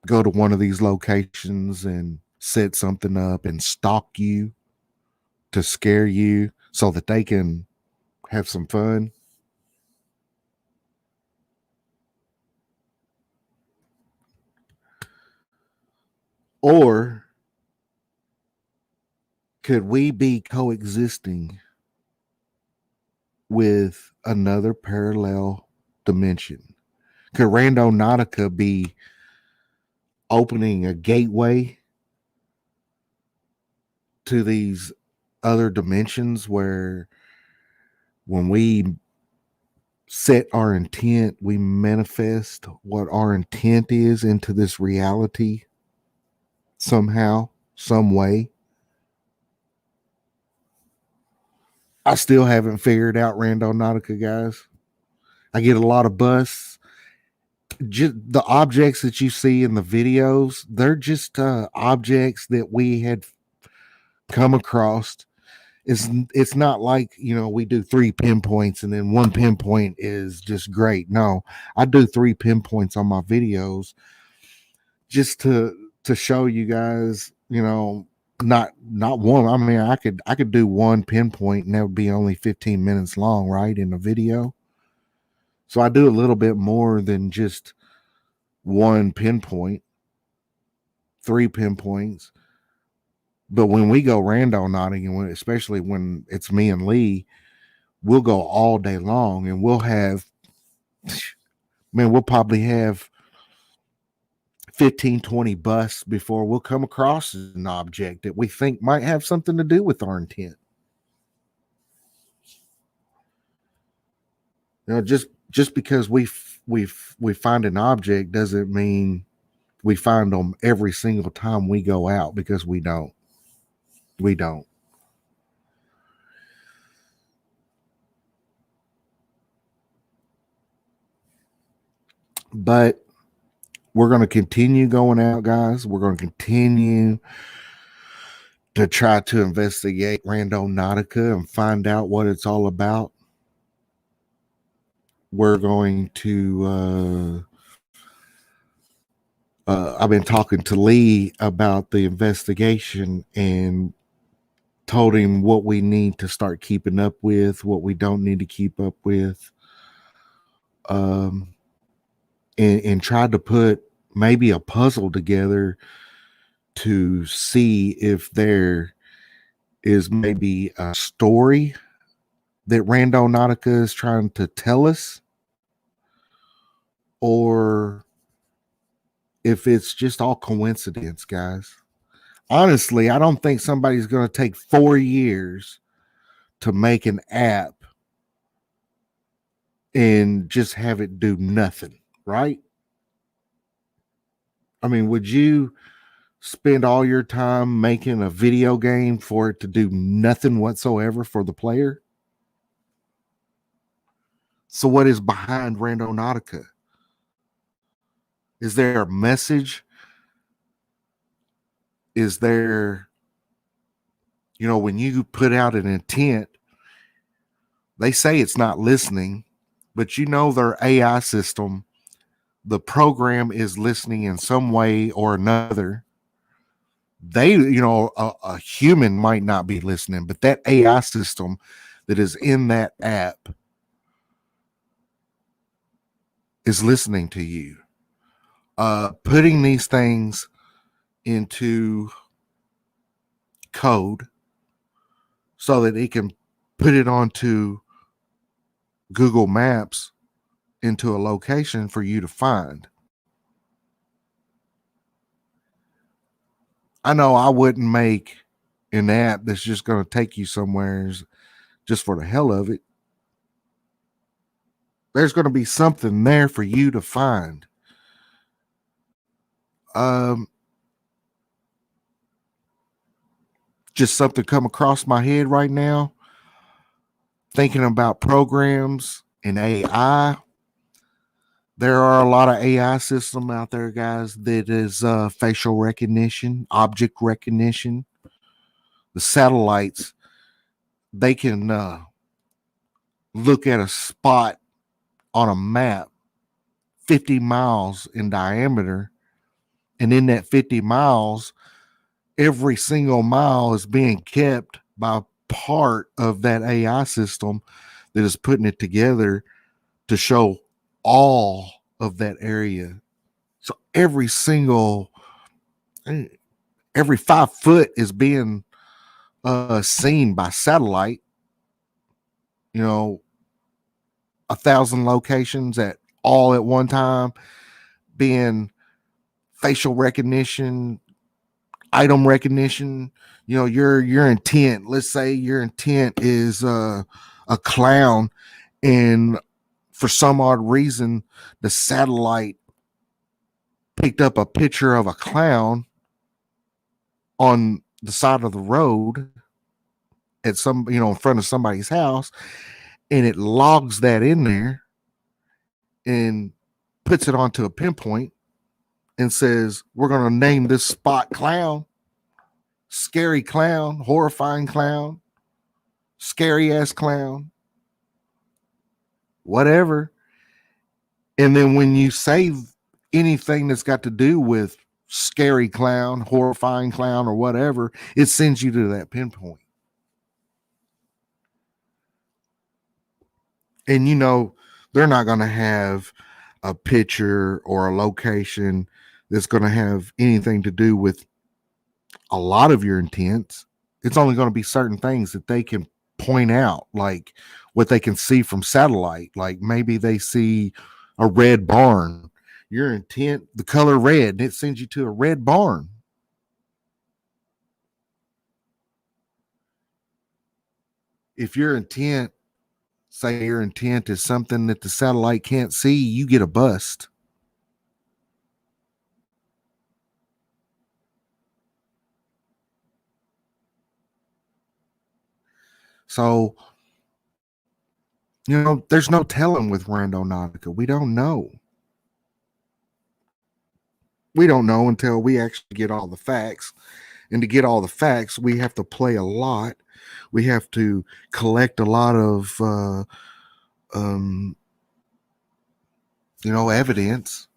go to one of these locations and set something up and stalk you to scare you so that they can have some fun. Or could we be coexisting with another parallel dimension? Could Randonautica be opening a gateway to these other dimensions where when we set our intent, we manifest what our intent is into this reality somehow, some way? I still haven't figured out Randonautica, guys. I get a lot of busts. Just the objects that you see in the videos, they're just objects that we had come across. It's not like we do 3 pinpoints and then 1 pinpoint is just great. No, I do 3 pinpoints on my videos just to show you guys, not one. I could do 1 pinpoint and that would be only 15 minutes long, right, in a video. So I do a little bit more than just 1 pinpoint, 3 pinpoints. But when we go randonauting, especially when it's me and Lee, we'll go all day long, and we'll probably have 15, 20 busts before we'll come across an object that we think might have something to do with our intent. Just because we find an object doesn't mean we find them every single time we go out, because we don't. We don't. But we're going to continue going out, guys. We're going to continue to try to investigate Randonautica and find out what it's all about. We're going to I've been talking to Lee about the investigation and told him what we need to start keeping up with, what we don't need to keep up with, and tried to put maybe a puzzle together to see if there is maybe a story that Randonautica is trying to tell us, or if it's just all coincidence, guys. Honestly, I don't think somebody's going to take 4 years to make an app and just have it do nothing, right? I mean, would you spend all your time making a video game for it to do nothing whatsoever for the player? So, what is behind Randonautica? Is there a message? Is there, when you put out an intent, they say it's not listening, but their AI system, the program is listening in some way or another. They, a human might not be listening, but that AI system that is in that app is listening to you. Putting these things into code so that it can put it onto Google Maps into a location for you to find. I know I wouldn't make an app that's just going to take you somewhere just for the hell of it. There's going to be something there for you to find. Just something come across my head right now. Thinking about programs and AI. There are a lot of AI system out there, guys, that is facial recognition, object recognition. The satellites, they can look at a spot on a map 50 miles in diameter. And in that 50 miles, every single mile is being kept by part of that AI system that is putting it together to show all of that area. So every 5 foot is being seen by satellite. 1,000 locations at one time being facial recognition, item recognition. Your intent. Let's say your intent is a clown, and for some odd reason, the satellite picked up a picture of a clown on the side of the road at in front of somebody's house, and it logs that in there and puts it onto a pinpoint and says, we're going to name this spot clown, scary clown, horrifying clown, scary ass clown, whatever. And then when you save anything that's got to do with scary clown, horrifying clown, or whatever, it sends you to that pinpoint. And they're not going to have a picture or a location that's going to have anything to do with a lot of your intents. It's only going to be certain things that they can point out, like what they can see from satellite. Like maybe they see a red barn. Your intent, the color red, and it sends you to a red barn. If your intent, say your intent is something that the satellite can't see, you get a bust. So, there's no telling with Randonautica. We don't know. We don't know until we actually get all the facts. And to get all the facts, we have to play a lot. We have to collect a lot of, um, evidence.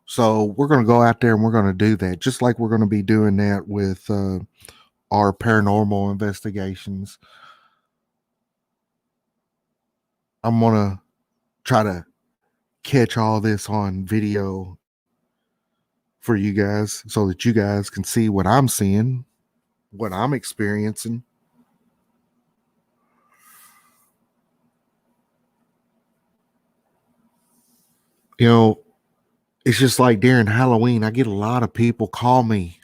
So we're going to go out there and we're going to do that, just like we're going to be doing that with our paranormal investigations. I'm going to try to catch all this on video for you guys so that you guys can see what I'm seeing, what I'm experiencing. You know, it's just like during Halloween, I get a lot of people call me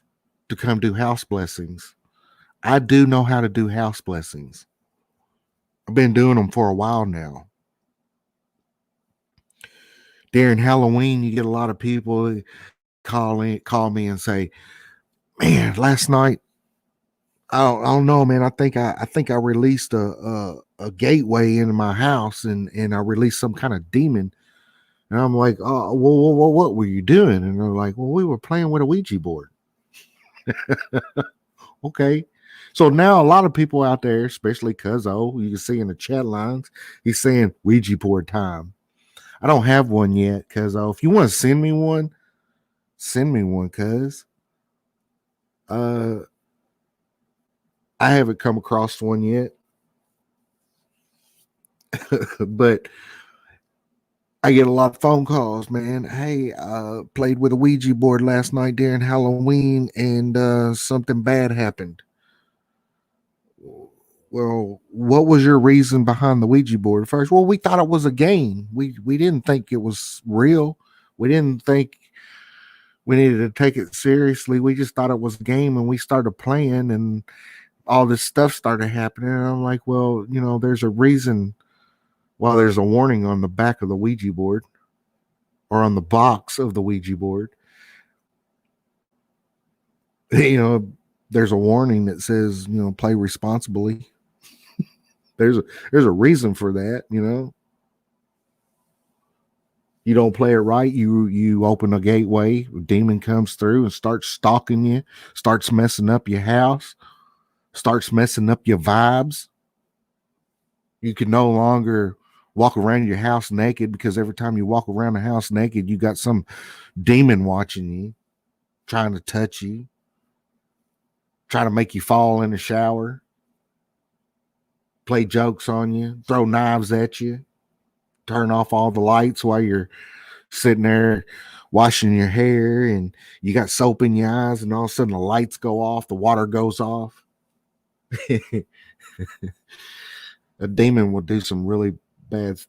to come do house blessings. I do know how to do house blessings. I've been doing them for a while now. During Halloween, you get a lot of people call me and say, "Man, last night, I don't know, man. I think I released a gateway into my house, and I released some kind of demon." And I'm like, "Oh, well, what were you doing?" And they're like, "Well, we were playing with a Ouija board." Okay. So now a lot of people out there, especially Cuzzo, you can see in the chat lines, he's saying Ouija board time. I don't have one yet, Cuzzo. If you want to send me one, cuz. Uh, I haven't come across one yet, but I get a lot of phone calls, man. Hey, played with a Ouija board last night during Halloween, and something bad happened. Well, what was your reason behind the Ouija board first? Well, we thought it was a game. We didn't think it was real. We didn't think we needed to take it seriously. We just thought it was a game, and we started playing, and all this stuff started happening. And I'm like, well, there's a reason why there's a warning on the back of the Ouija board or on the box of the Ouija board. There's a warning that says, play responsibly. There's a reason for that. You don't play it right, you open a gateway, a demon comes through and starts stalking you, starts messing up your house, starts messing up your vibes. You can no longer walk around your house naked, because every time you walk around the house naked, you got some demon watching you, trying to touch you, trying to make you fall in the shower, play jokes on you, throw knives at you, turn off all the lights while you're sitting there washing your hair, and you got soap in your eyes, and all of a sudden the lights go off, the water goes off. A demon will do some really bad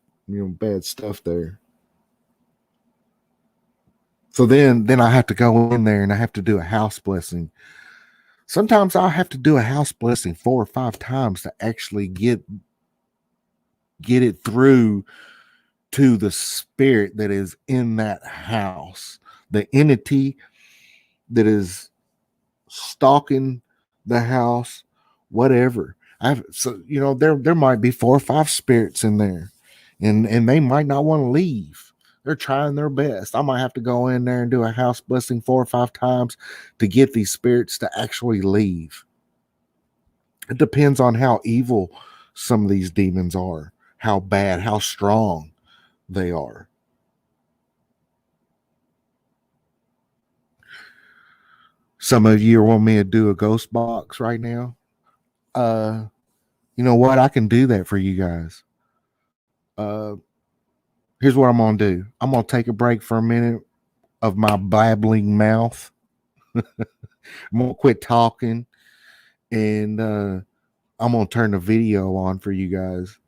stuff there. So then I have to go in there and I have to do a house blessing. Sometimes I'll have to do a house blessing 4 or 5 times to actually get it through to the spirit that is in that house, the entity that is stalking the house, whatever. There might be 4 or 5 spirits in there, and they might not want to leave. They're trying their best. I might have to go in there and do a house blessing 4 or 5 times to get these spirits to actually leave. It depends on how evil some of these demons are, how bad, how strong they are. Some of you want me to do a ghost box right now. You know what? I can do that for you guys. Uh, Here's what I'm gonna do. I'm gonna take a break for a minute of my babbling mouth. I'm gonna quit talking, and I'm gonna turn the video on for you guys.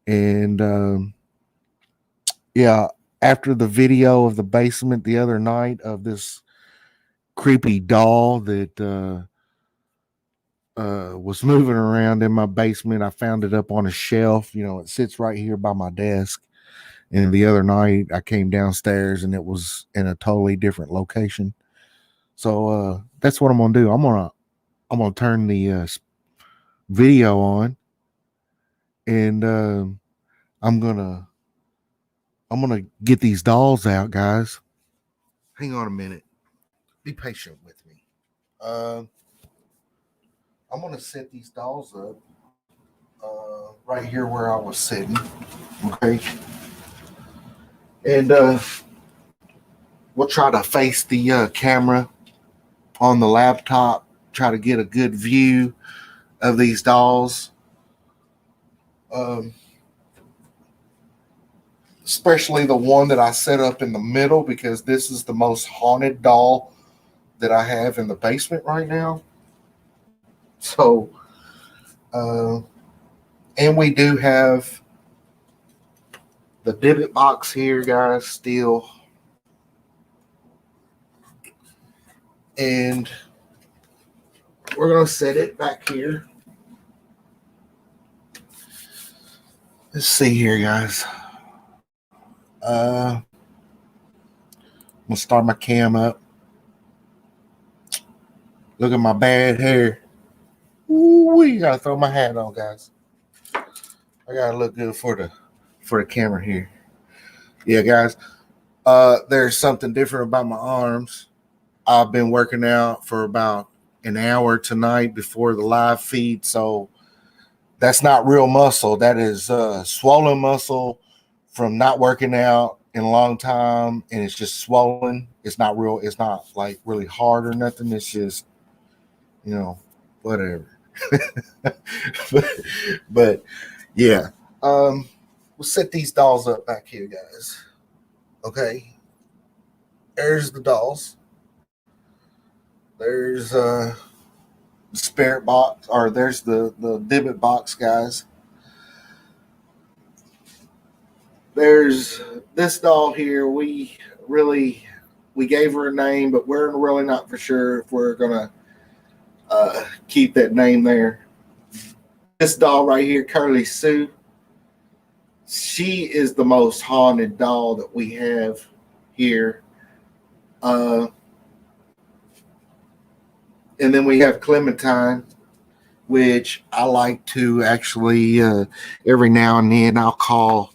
And yeah, after the video of the basement the other night of this creepy doll that was moving around in my basement, I found it up on a shelf. It sits right here by my desk. And the other night I came downstairs and it was in a totally different location. So that's what I'm gonna do. I'm gonna turn the video on, and I'm gonna get these dolls out, guys. Hang on a minute. Be patient with me. I'm gonna set these dolls up right here where I was sitting. Okay, and we'll try to face the camera on the laptop. Try to get a good view of these dolls. Um, Especially the one that I set up in the middle because this is the most haunted doll that I have in the basement right now. So, uh, and we do have the divot box here, guys, still. And we're going to set it back here. Let's see here, guys. I'm going to start my cam up. Look at my bad hair. Ooh, you got to throw my hat on, guys. I got to look good for the camera here. Yeah, guys. There's something different about my arms. I've been working out for about an hour tonight before the live feed, so that's not real muscle. That is swollen muscle from not working out in a long time, and it's just swollen. It's not real. It's not like really hard or nothing. It's just, whatever. but yeah, we'll set these dolls up back here, guys. Okay, there's the dolls. There's spirit box, or there's the divot box, guys. There's this doll here. We gave her a name, but we're really not for sure if we're gonna keep that name there. This doll right here, Curly Sue, she is the most haunted doll that we have here. And then we have Clementine, which I like to actually every now and then I'll call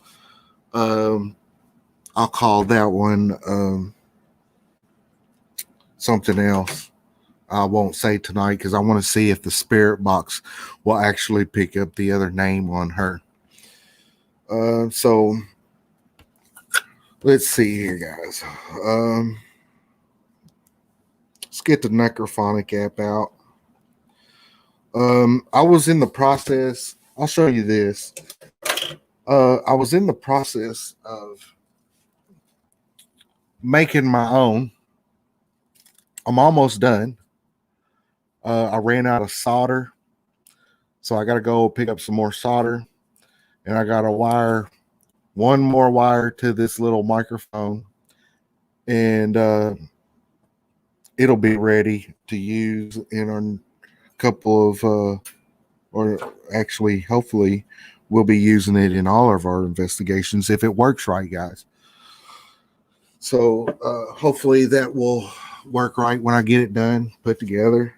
that one something else. I won't say tonight because I want to see if the spirit box will actually pick up the other name on her. So let's see here, guys. Let's get the Necrophonic app out. I was in the process. I'll show you this. I was in the process of making my own. I'm almost done. I ran out of solder, so I got to go pick up some more solder, and I got to wire one more wire to this little microphone, and it'll be ready to use in a couple of, or actually, hopefully, we'll be using it in all of our investigations if it works right, guys. So hopefully that will work right when I get it done, put together.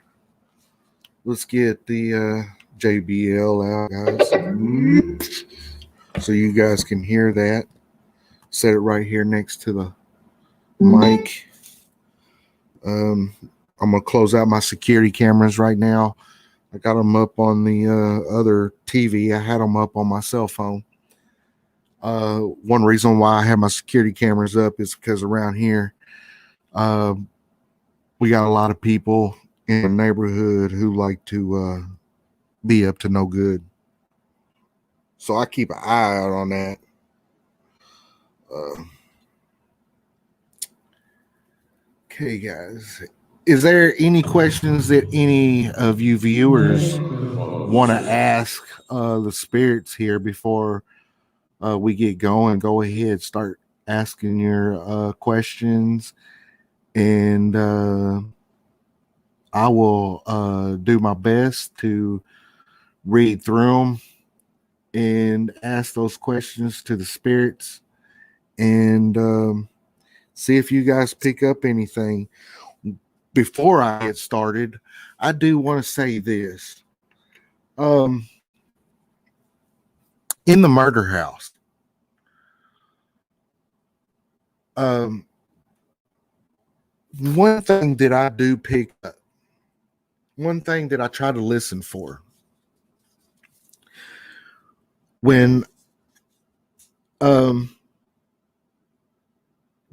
Let's get the JBL out, guys, so you guys can hear that. Set it right here next to the mic. I'm going to close out my security cameras right now. I got them up on the other TV. I had them up on my cell phone. One reason why I have my security cameras up is because around here, we got a lot of people in the neighborhood who like to be up to no good. So I keep an eye out on that. Okay, guys. Is there any questions that any of you viewers want to ask the spirits here before we get going? Go ahead, start asking your questions, and I will do my best to read through them and ask those questions to the spirits, and see if you guys pick up anything. Before I get started, I do want to say this. in the murder house. One thing that I do pick up, one thing that I try to listen for when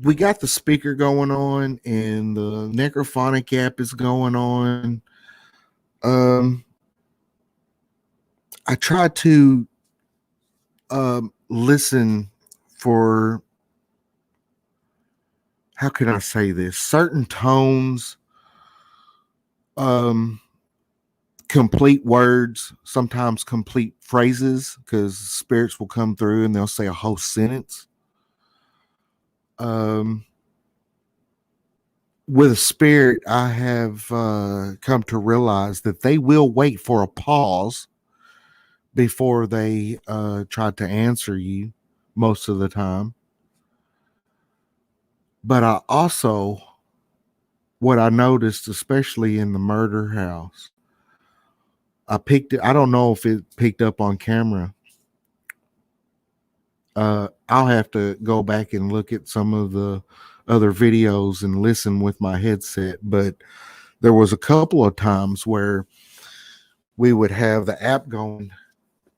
we got the speaker going on and the necrophonic app is going on, I try to listen for, how can I say this, certain tones, complete words, sometimes complete phrases, because spirits will come through and they'll say a whole sentence. With a spirit, I have come to realize that they will wait for a pause before they try to answer you most of the time. But I also, what I noticed, especially in the murder house, I don't know if it picked up on camera. I'll have to go back and look at some of the other videos and listen with my headset. But there was a couple of times where we would have the app going,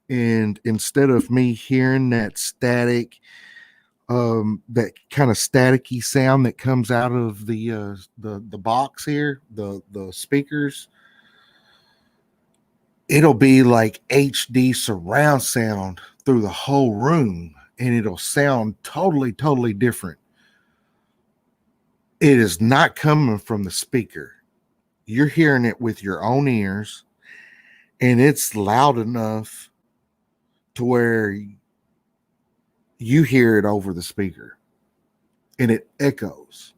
and instead of me hearing that static, that kind of staticky sound that comes out of the box here, the speakers, it'll be like HD surround sound through the whole room, and it'll sound totally different. It is not coming from the speaker. You're hearing it with your own ears, and it's loud enough to where you hear it over the speaker and it echoes.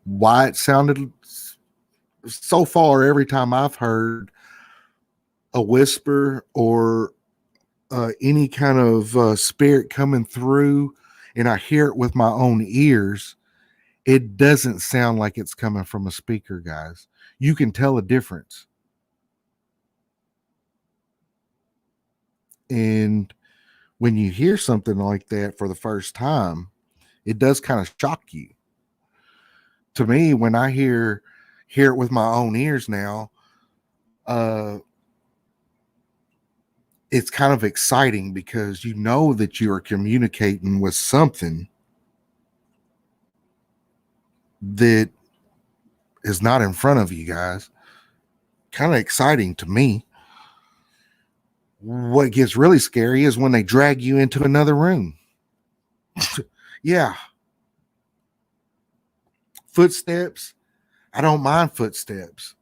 Why it sounded so far, every time I've heard a whisper or any kind of spirit coming through and I hear it with my own ears, it doesn't sound like it's coming from a speaker, guys. You can tell a difference. And when you hear something like that for the first time, it does kind of shock you. To me, when I hear it with my own ears now, it's kind of exciting because you know that you are communicating with something that is not in front of you guys. Kind of exciting to me. What gets really scary is when they drag you into another room. Yeah. Footsteps. I don't mind footsteps.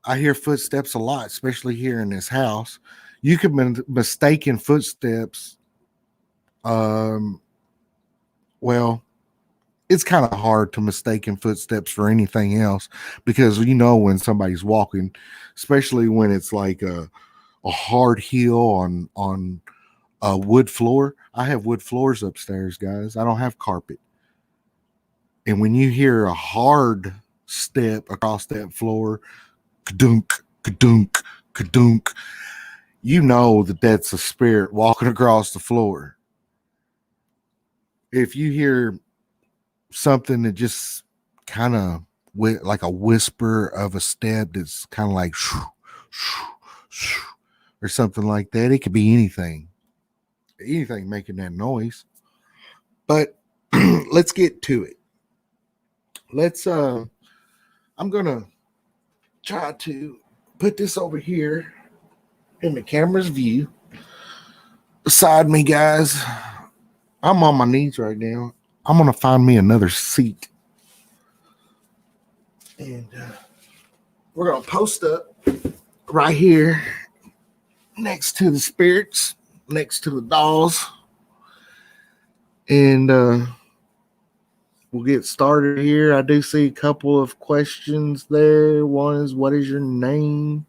I hear footsteps a lot, especially here in this house. You could be mistaken footsteps. Well, it's kind of hard to mistaken footsteps for anything else, because you know when somebody's walking, especially when it's like a hard heel on a wood floor. I have wood floors upstairs, guys. I don't have carpet. And when you hear a hard step across that floor, kadunk, kadunk, kadunk, you know that that's a spirit walking across the floor. If you hear something that just kind of like a whisper of a step that's kind of like shoo, shoo, shoo, or something like that, it could be anything making that noise. But let's get to it. I'm gonna try to put this over here in the camera's view beside me, guys. I'm on my knees right now. I'm gonna find me another seat, and we're gonna post up right here next to the spirits, next to the dolls, and we'll get started here. I do see a couple of questions there. One is, what is your name?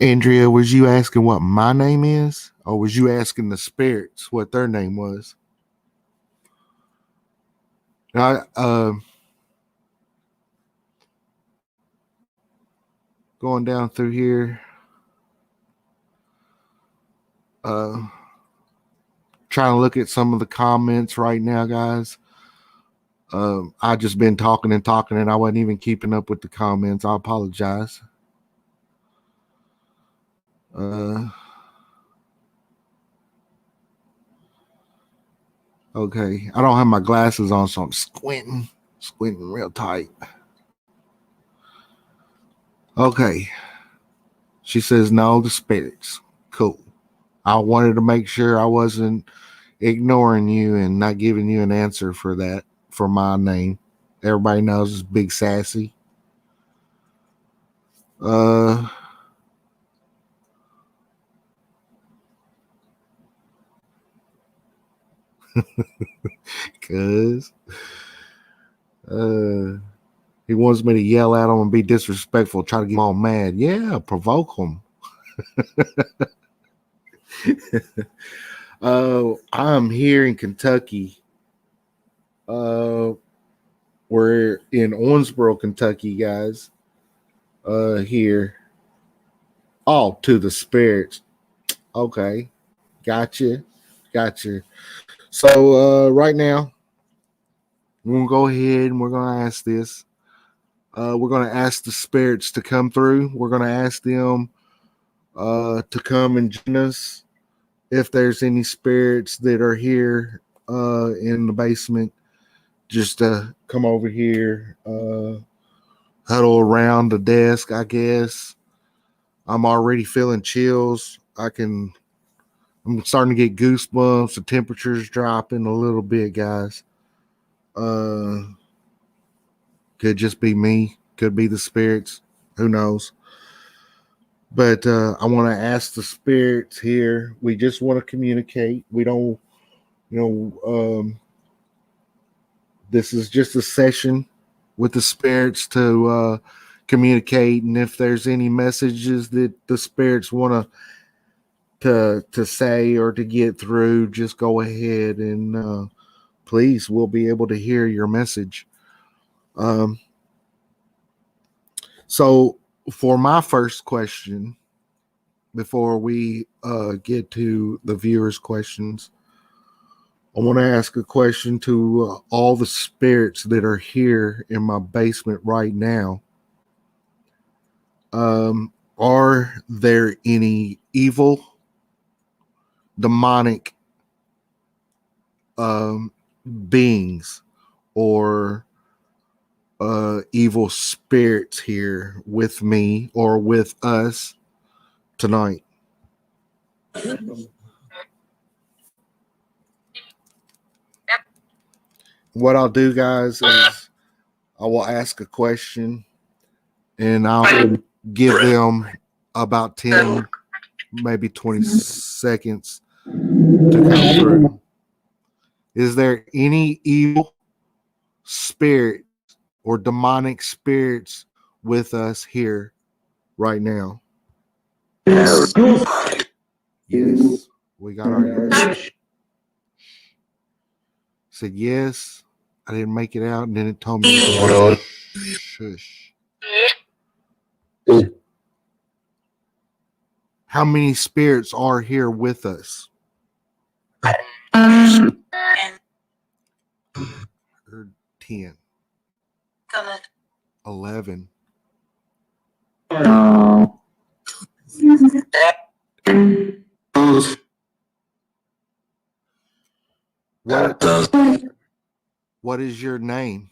Andrea, was you asking what my name is, or was you asking the spirits what their name was? I Going down through here. Trying to look at some of the comments right now, guys. I just been talking and I wasn't even keeping up with the comments. I apologize. Okay, I don't have my glasses on, so I'm squinting real tight. Okay. She says, no, the spirits. Cool. I wanted to make sure I wasn't ignoring you and not giving you an answer for that, for my name. Everybody knows it's Big Sassy. Cause he wants me to yell at him and be disrespectful, try to get him all mad. Yeah, provoke him. I'm here in Kentucky. We're in Owensboro, Kentucky, guys. Here. Oh, to the spirits. Okay. Gotcha. So right now, we're gonna go ahead and we're gonna ask this. We're gonna ask the spirits to come through. We're gonna ask them to come and join us. If there's any spirits that are here in the basement, just come over here, huddle around the desk, I guess. I'm already feeling chills. I'm starting to get goosebumps. The temperature's dropping a little bit, guys. Could just be me. Could be the spirits. Who knows? But I want to ask the spirits here. We just want to communicate. We don't, this is just a session with the spirits to communicate. And if there's any messages that the spirits want to say or to get through, just go ahead and please, we'll be able to hear your message. So for my first question, before we get to the viewers' questions, I want to ask a question to all the spirits that are here in my basement right now. Are there any evil, demonic beings or evil spirits here with me or with us tonight? What I'll do, guys, is I will ask a question and I'll give them about 10, maybe 20 seconds to come through. Is there any evil spirit or demonic spirits with us here right now? Yes, we got our yes. Said yes. I didn't make it out, and then it told me shush. How many spirits are here with us? 10. 11. What is your name?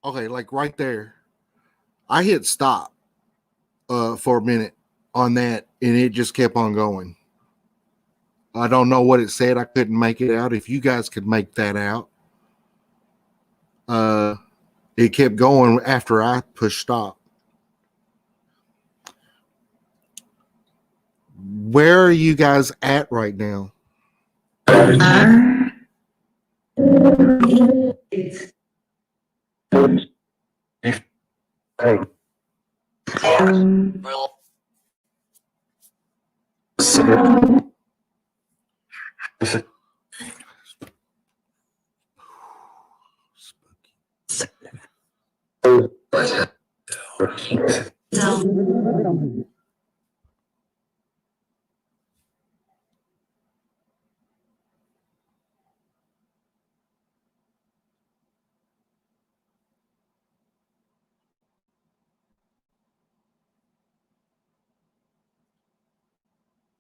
Okay, like right there. I hit stop for a minute on that, and it just kept on going. I don't know what it said. I couldn't make it out. If you guys could make that out. It kept going after I pushed stop. Where are you guys at right now?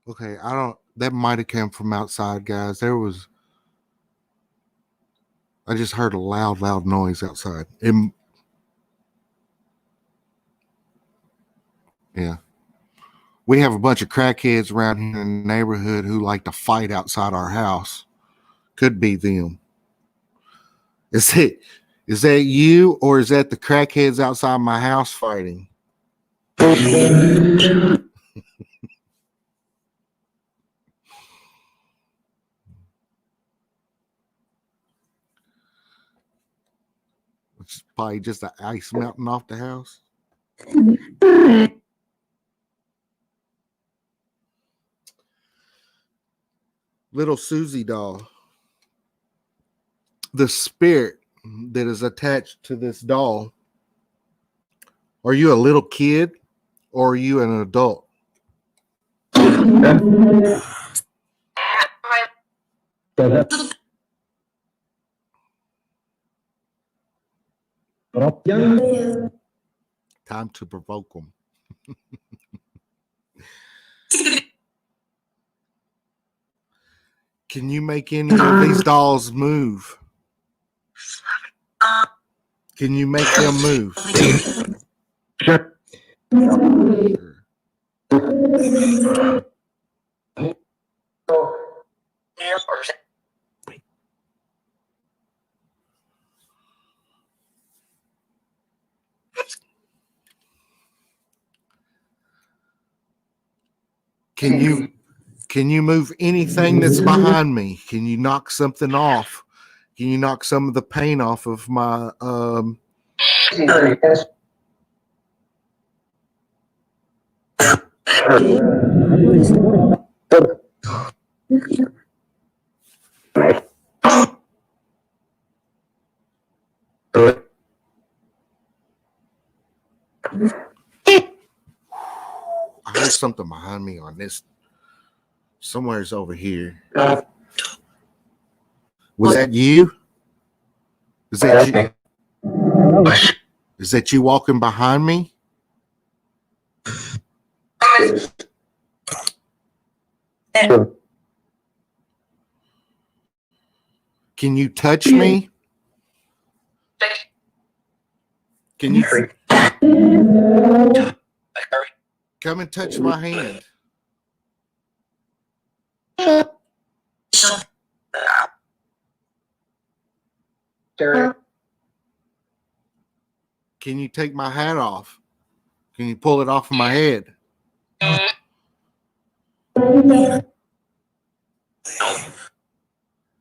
Okay, that might have come from outside, guys. I just heard a loud noise outside. Yeah. We have a bunch of crackheads around here in the neighborhood who like to fight outside our house. Could be them. Is that you, or is that the crackheads outside my house fighting? It's probably just the ice melting off the house. Little Susie doll. The spirit that is attached to this doll. Are you a little kid or are you an adult? Time to provoke them. Can you make any of these dolls move? Can you make them move? Sure. Can you move anything that's behind me? Can you knock something off? Can you knock some of the paint off of my I heard something behind me on this. Somewhere's over here. Was that you? Is that you? Is that you walking behind me? Can you touch me? Can you come and touch my hand? Can you take my hat off? Can you pull it off of my head?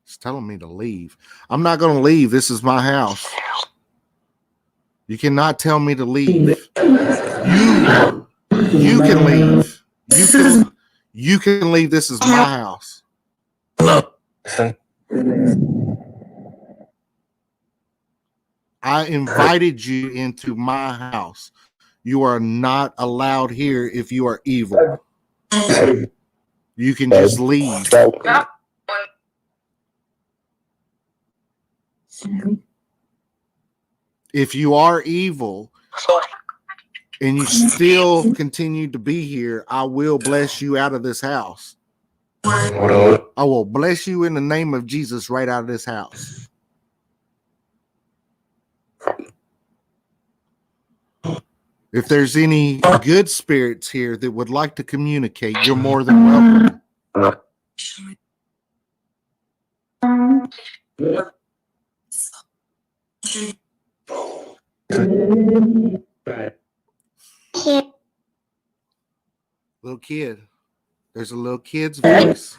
It's telling me to leave. I'm not going to leave. This is my house. You cannot tell me to leave. You can leave. You can leave. This is my house. I invited you into my house. You are not allowed here if you are evil. You can just leave. If you are evil and you still continue to be here, I will bless you out of this house. I will bless you in the name of Jesus right out of this house. If there's any good spirits here that would like to communicate, you're more than welcome. Little kid. There's a little kid's voice.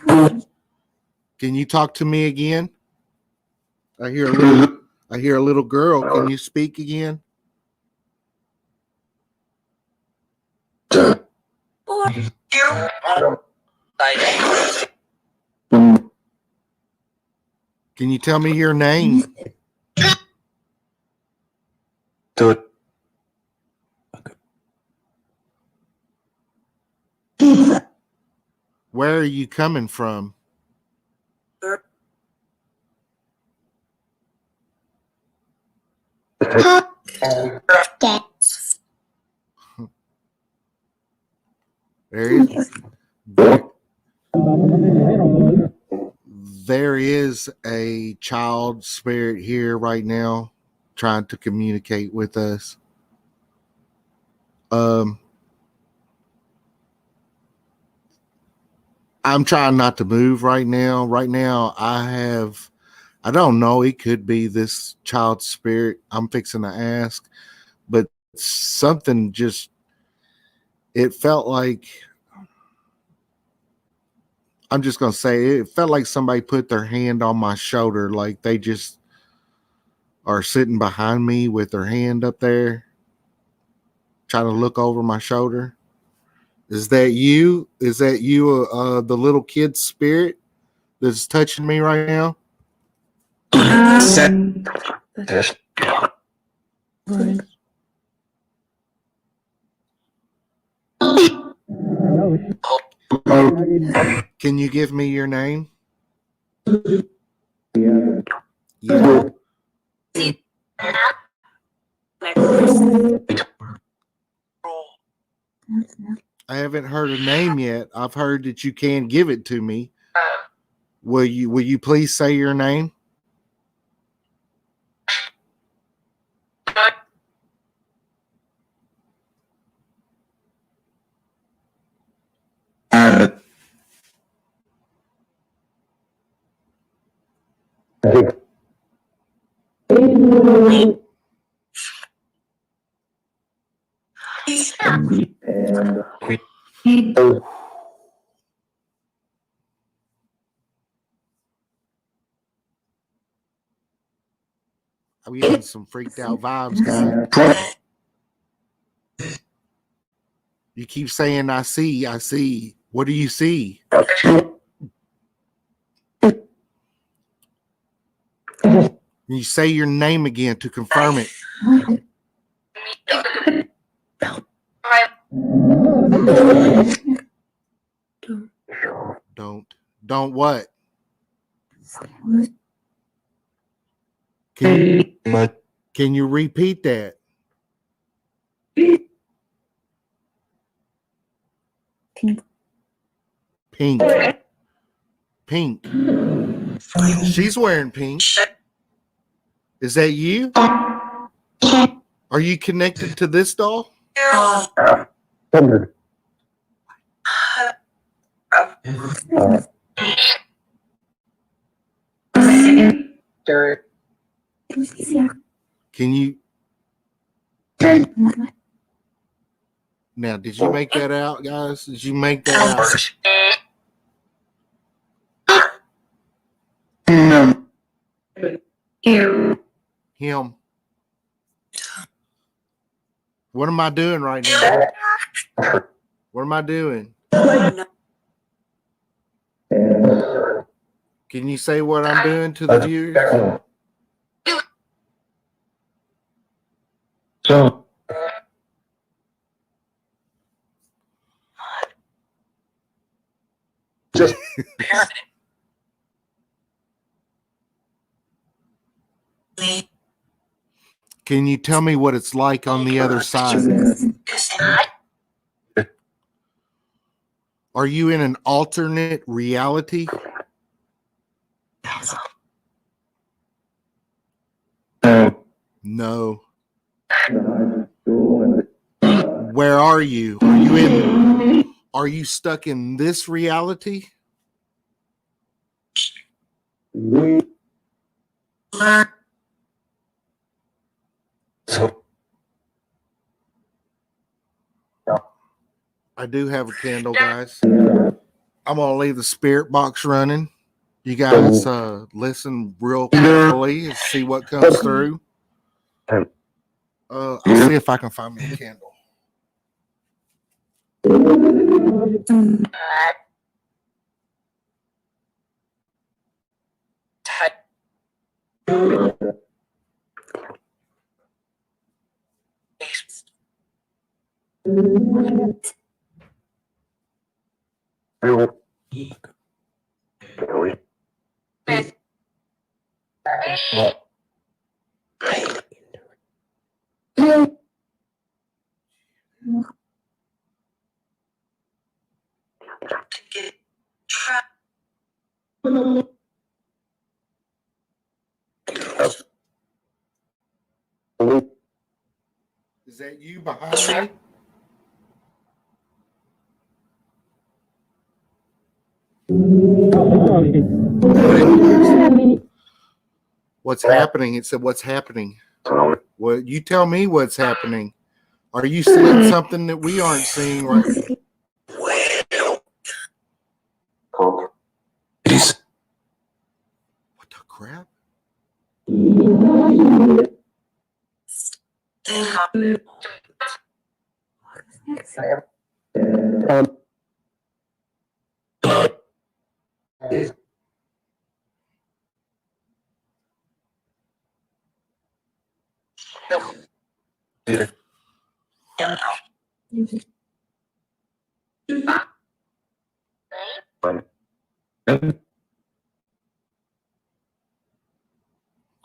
Can you talk to me again? I hear a little girl. Can you speak again? Can you tell me your name? Where are you coming from? There is a child spirit here right now trying to communicate with us. I'm trying not to move right now. Right now, I don't know, it could be this child spirit I'm fixing to ask, but something just, it felt like, I'm just going to say, it felt like somebody put their hand on my shoulder, like they just are sitting behind me with their hand up there, trying to look over my shoulder. Is that you? Is that you, the little kid spirit that's touching me right now? Can you give me your name? Yeah. I haven't heard a name yet. I've heard that you can give it to me. Will you please say your name? I'm getting some freaked out vibes, guys. You keep saying, I see, I see. What do you see? You say your name again to confirm it. Don't what? Can you repeat that? Pink. Pink. She's wearing pink. Is that you? Are you connected to this doll? Can you? Now, did you make that out, guys? Did you make that out? Him. What am I doing right now? What am I doing? Can you say what I'm doing to the viewers? Just Can you tell me what it's like on the other side? Are you in an alternate reality? No. Where are you? Are you stuck in this reality? I do have a candle, guys. I'm going to leave the spirit box running. You guys listen real carefully and see what comes through. I'll see if I can find me a candle. Is that you behind me? What's happening? It said, what's happening? Well, you tell me what's happening. Are you seeing something that we aren't seeing right now? What the crap?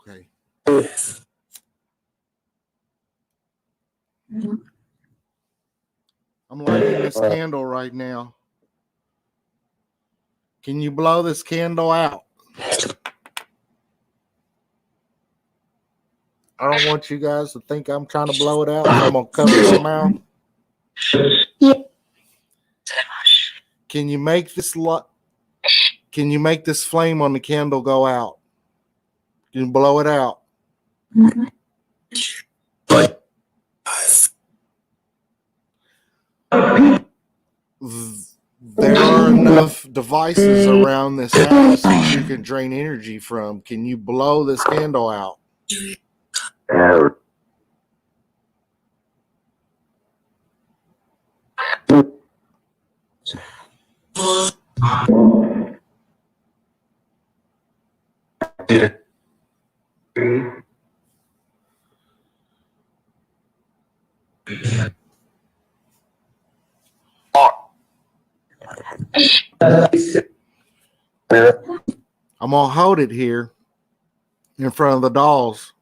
Okay. I'm lighting this candle right now. Can you blow this candle out? I don't want you guys to think I'm trying to blow it out, so I'm going to cover my mouth. Can you make this flame on the candle go out? Can you blow it out? There are enough devices around this house that you can drain energy from. Can you blow this candle out? I'm going to hold it here in front of the dolls.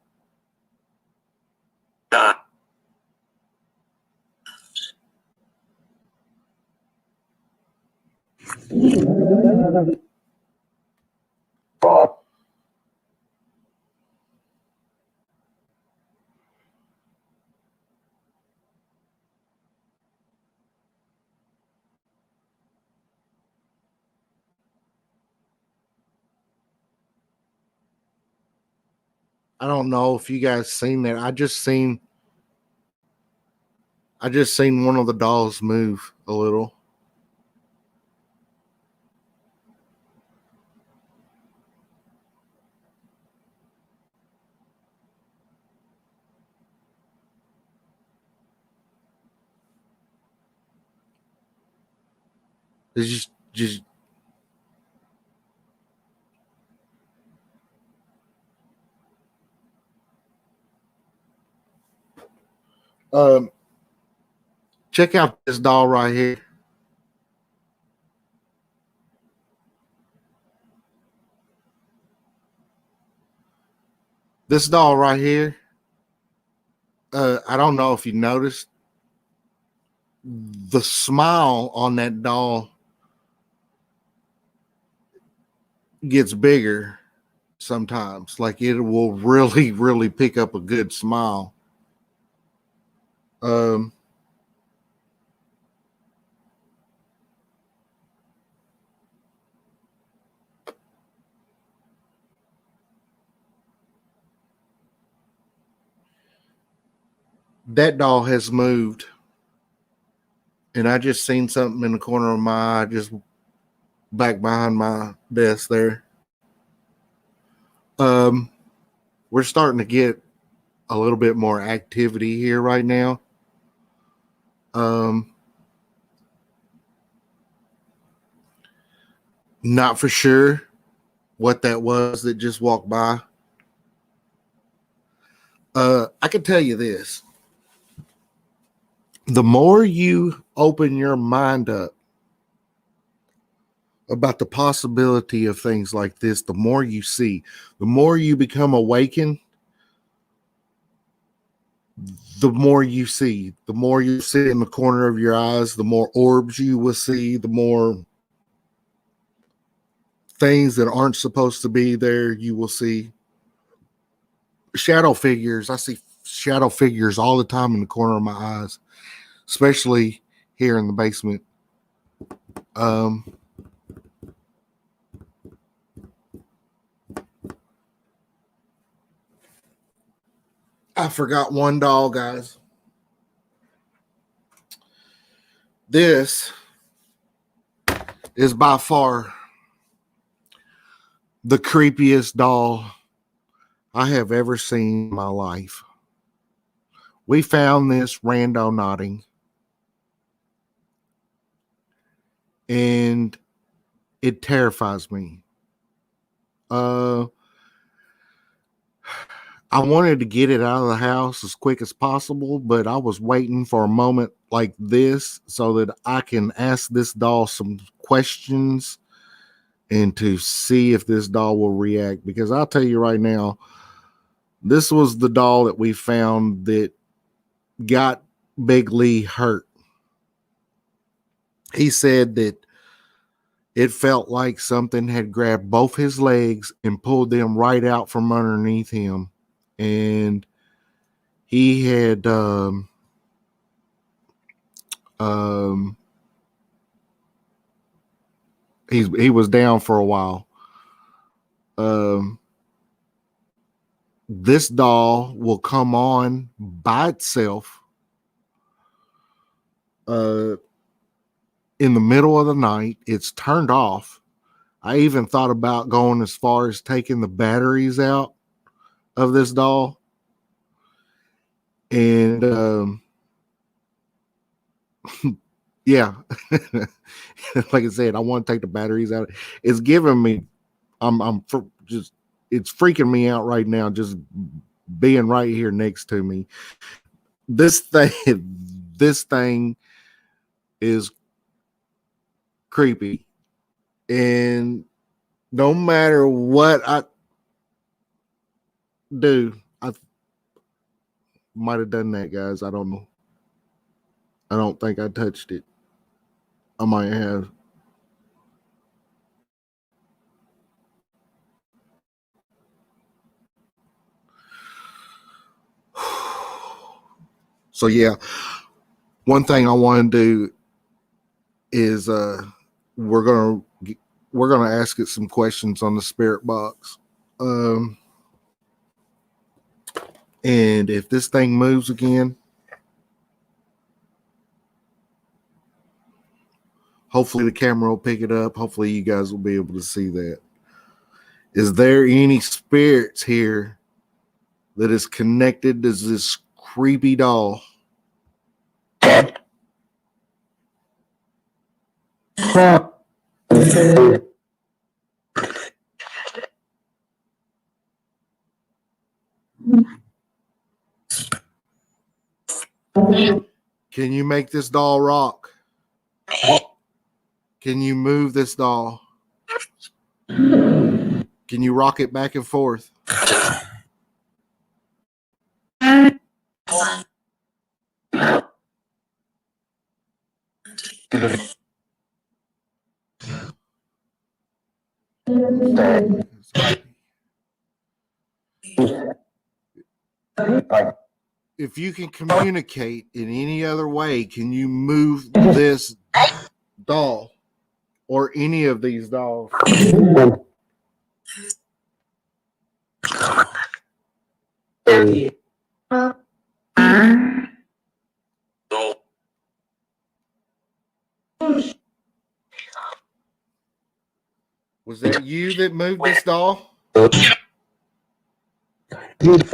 I don't know if you guys seen that. I just seen one of the dolls move a little. It's just check out this doll right here. This doll right here. I don't know if you noticed the smile on that doll gets bigger sometimes. Like it will really, really pick up a good smile. That doll has moved. And I just seen something in the corner of my eye, just back behind my desk there. We're starting to get a little bit more activity here right now. Not for sure what that was that just walked by. I can tell you this. The more you open your mind up about the possibility of things like this, the more you see, the more you become awakened, the more you see, the more you see in the corner of your eyes, the more orbs you will see, the more things that aren't supposed to be there you will see. Shadow figures. I see shadow figures all the time in the corner of my eyes, especially here in the basement. I forgot one doll, guys. This is by far the creepiest doll I have ever seen in my life. We found this randonauting, and it terrifies me. I wanted to get it out of the house as quick as possible, but I was waiting for a moment like this so that I can ask this doll some questions and to see if this doll will react. Because I'll tell you right now, this was the doll that we found that got Big Lee hurt. He said that it felt like something had grabbed both his legs and pulled them right out from underneath him. And he had he was down for a while. This doll will come on by itself in the middle of the night. It's turned off. I even thought about going as far as taking the batteries out of this doll. And yeah, like I said, I want to take the batteries out. It's giving me, it's freaking me out right now, just being right here next to me. This thing is creepy. And no matter what I do, I might have done that, guys. I don't know. I don't think I touched it. I might have. So yeah, one thing I want to do is we're gonna ask it some questions on the spirit box, and if this thing moves again, hopefully the camera will pick it up. Hopefully you guys will be able to see that. Is there any spirits here that is connected to this creepy doll? Can you make this doll rock? Can you move this doll? Can you rock it back and forth? If you can communicate in any other way, can you move this doll or any of these dolls? Was that you that moved this doll? Is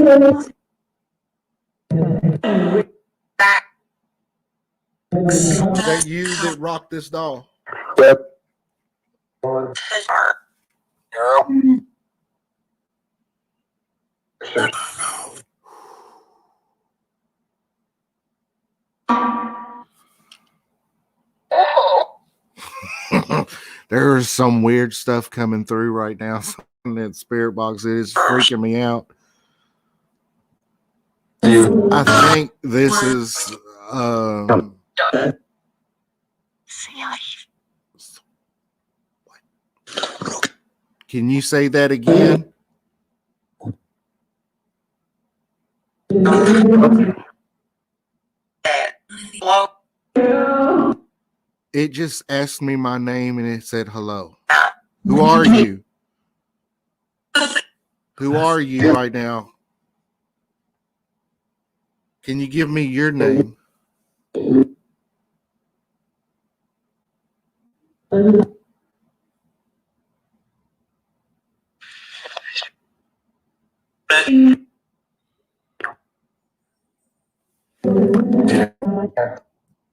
that you that rocked this doll? There's some weird stuff coming through right now in that spirit box. It is freaking me out. I think this is can you say that again? It just asked me my name and it said hello. Who are you? Who are you right now? Can you give me your name?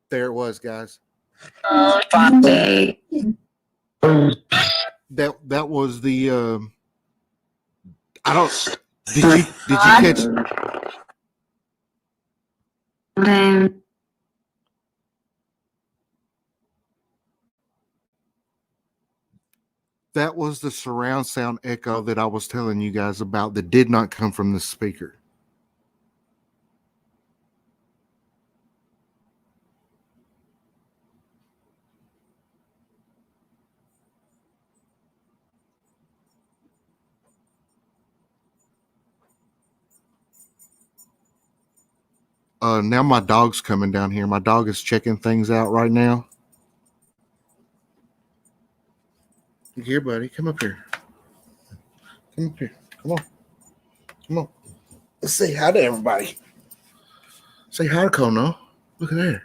There it was, guys. That was the I don't did you catch that was the surround sound echo that I was telling you guys about that did not come from the speaker. Now my dog's coming down here. My dog is checking things out right now. Here, buddy. Come up here. Come up here. Come on. Come on. Let's say hi to everybody. Say hi to Kono. Look at there.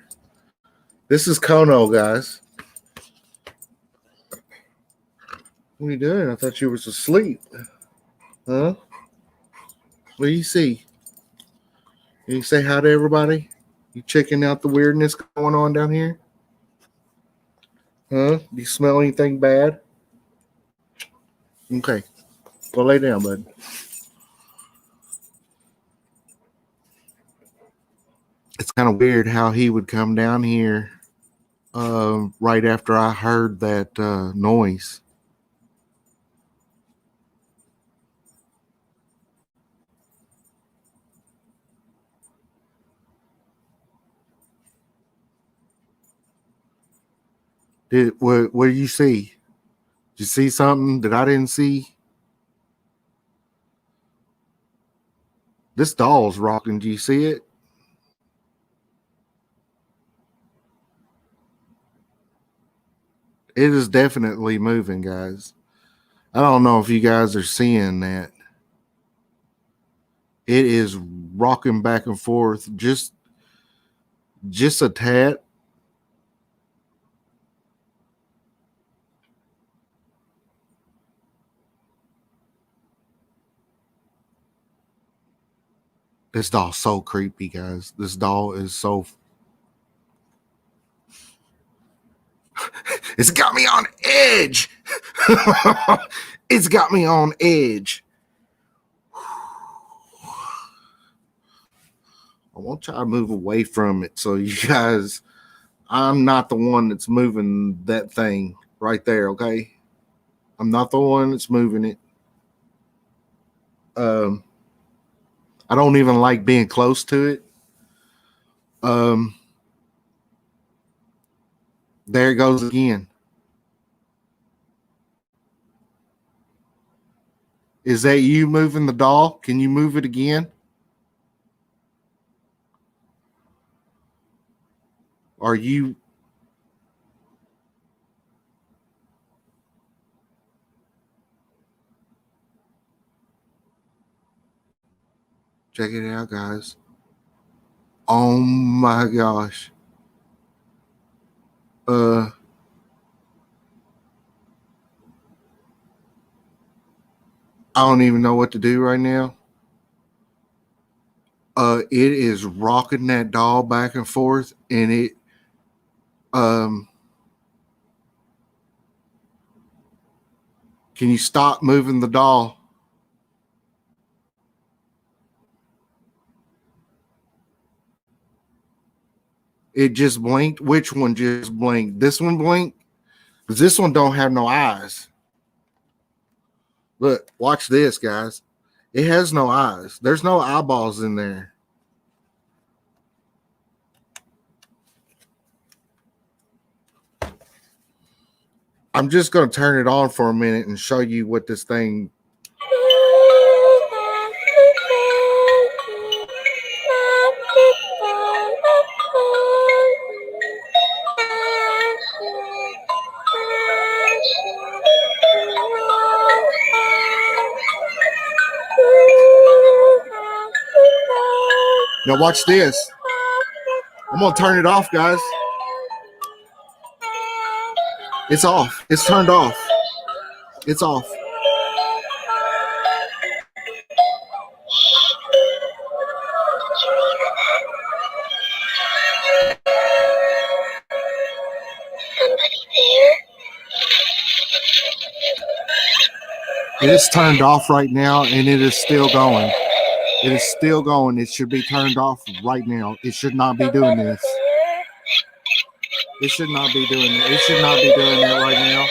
This is Kono, guys. What are you doing? I thought you was asleep. Huh? What do you see? You say hi to everybody? You checking out the weirdness going on down here? Huh? Do you smell anything bad? Okay. Go lay down, bud. It's kind of weird how he would come down here right after I heard that noise. What do you see? Did you see something that I didn't see? This doll's rocking. Do you see it? It is definitely moving, guys. I don't know if you guys are seeing that. It is rocking back and forth just a tad. This doll's so creepy, guys. This doll is so it's got me on edge. It's got me on edge. I want y'all to move away from it so you guys, I'm not the one that's moving that thing right there, okay? I'm not the one that's moving it. I don't even like being close to it. There it goes again. Is that you moving the doll? Can you move it again? Are you? Check it out, guys. Oh my gosh. I don't even know what to do right now. It is rocking that doll back and forth, and it can you stop moving the doll? It just blinked. Which one just blinked? This one blinked? Because this one don't have no eyes. Look, watch this, guys. It has no eyes. There's no eyeballs in there. I'm just going to turn it on for a minute and show you what this thing. Now watch this. I'm going to turn it off, guys. It's off. It's turned off. It's off. It is turned off right now, and it is still going. It is still going. It should be turned off right now. It should not be doing this. It should not be doing it. It should not be doing that right now.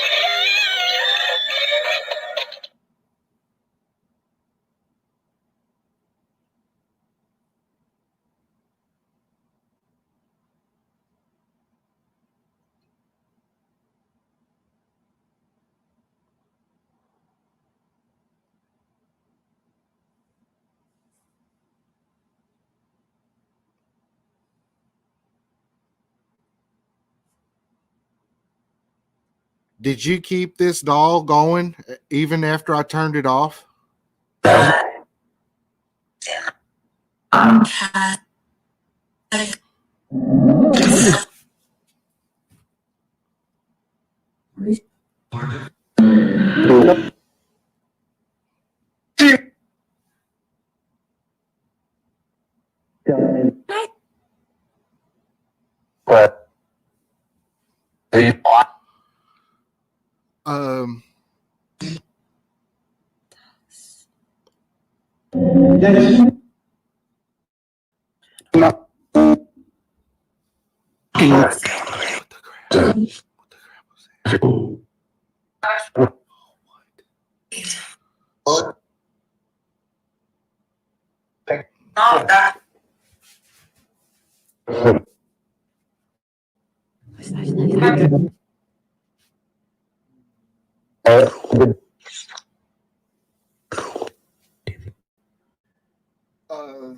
Did you keep this doll going even after I turned it off?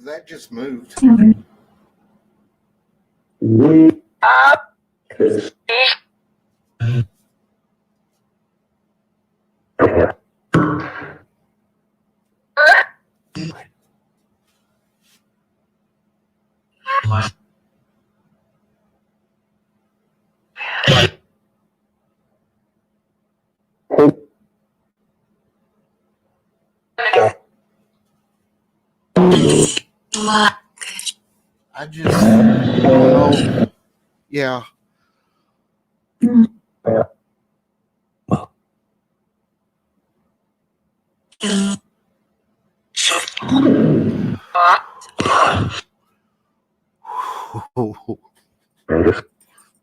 That just moved. I just don't know. Yeah.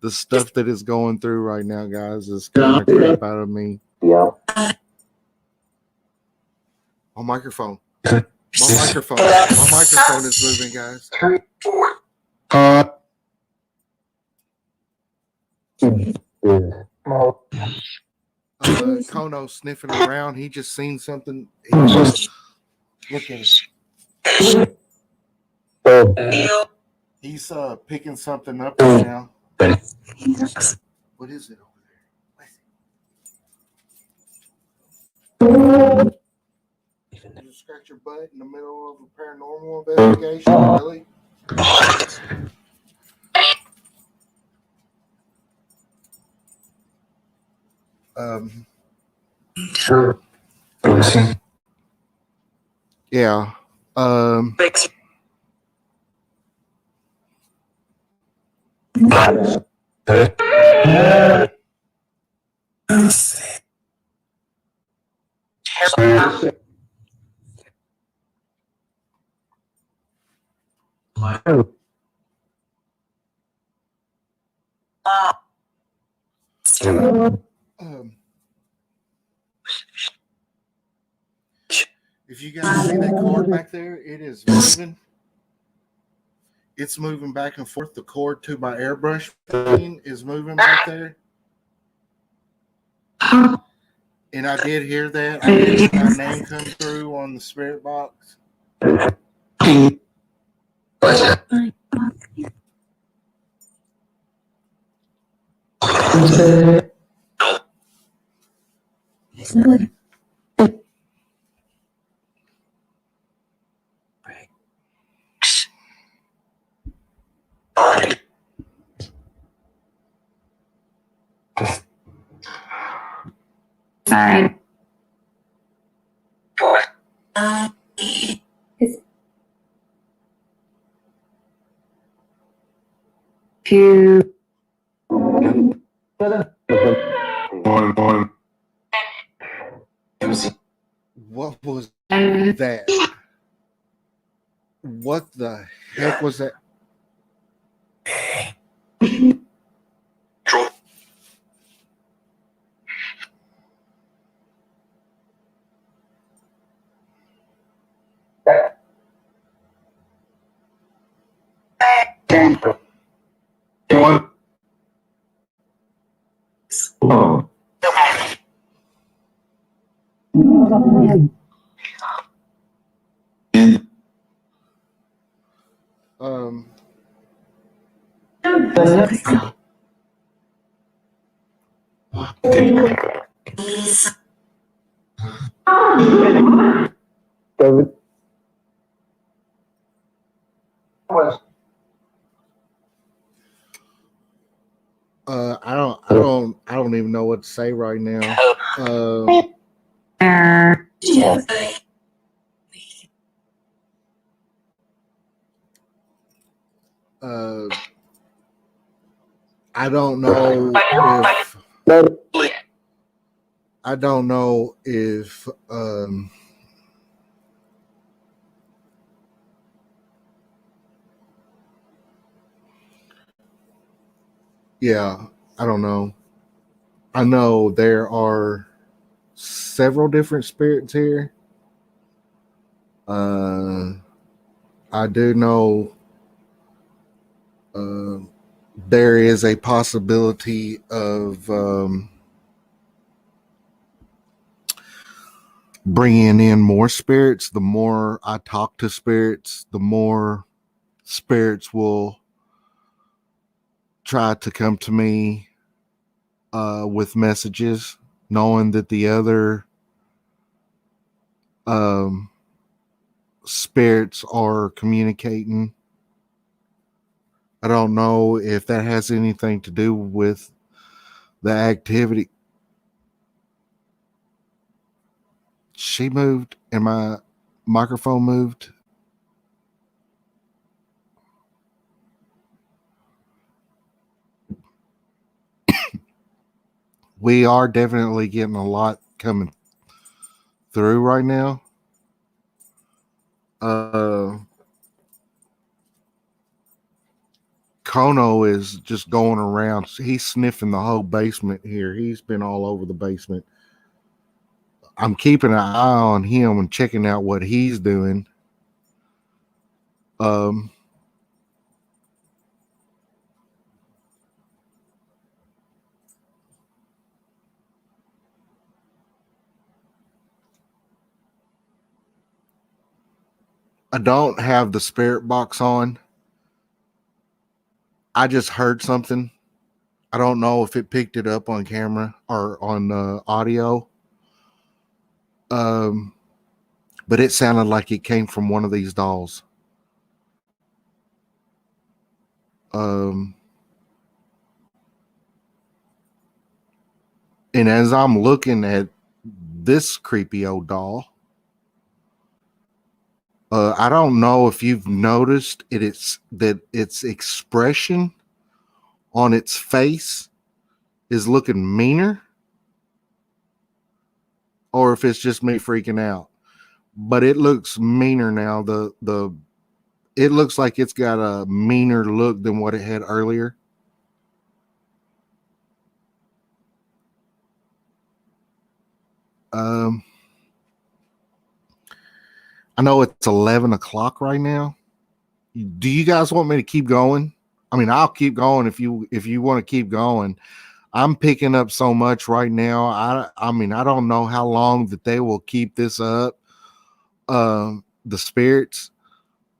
The stuff that is going through right now, guys, is scaring the crap out of me. Yeah. My microphone. My microphone. My microphone is moving, guys. Kono sniffing around. He just seen something. He's just looking. He's picking something up right now. What is it over there? You scratch your butt in the middle of a paranormal investigation, really? Sure. Yeah. If you guys see that cord back there, it is moving. It's moving back and forth. The cord to my airbrush machine is moving back there. And I did hear that. I did hear my name come through on the spirit box. Sorry. What was that? What the heck was that? Um, I don't even know what to say right now. I don't know if yeah, I don't know. I know there are several different spirits here. I do know there is a possibility of bringing in more spirits. The more I talk to spirits, the more spirits will try to come to me with messages, knowing that the other spirits are communicating. I don't know if that has anything to do with the activity. She moved and my microphone moved. We are definitely getting a lot coming through right now. Kono is just going around. He's sniffing the whole basement here. He's been all over the basement. I'm keeping an eye on him and checking out what he's doing. I don't have the spirit box on. I just heard something. I don't know if it picked it up on camera or on audio. But it sounded like it came from one of these dolls. And as I'm looking at this creepy old doll, I don't know if you've noticed its expression on its face is looking meaner, or if it's just me freaking out. But it looks meaner now. It looks like it's got a meaner look than what it had earlier. I know it's 11 o'clock right now. Do you guys want me to keep going? I mean, I'll keep going if you want to keep going. I'm picking up so much right now. I mean, I don't know how long that they will keep this up. The spirits.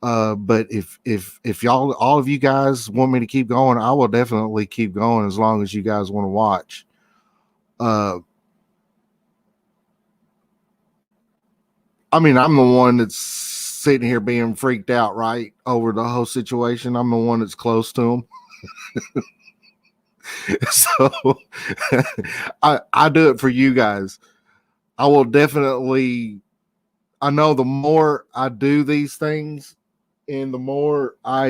But if y'all, all of you guys want me to keep going, I will definitely keep going as long as you guys want to watch. I mean, I'm the one that's sitting here being freaked out, right, over the whole situation. I'm the one that's close to them. So I do it for you guys. I will definitely, I know the more I do these things and the more I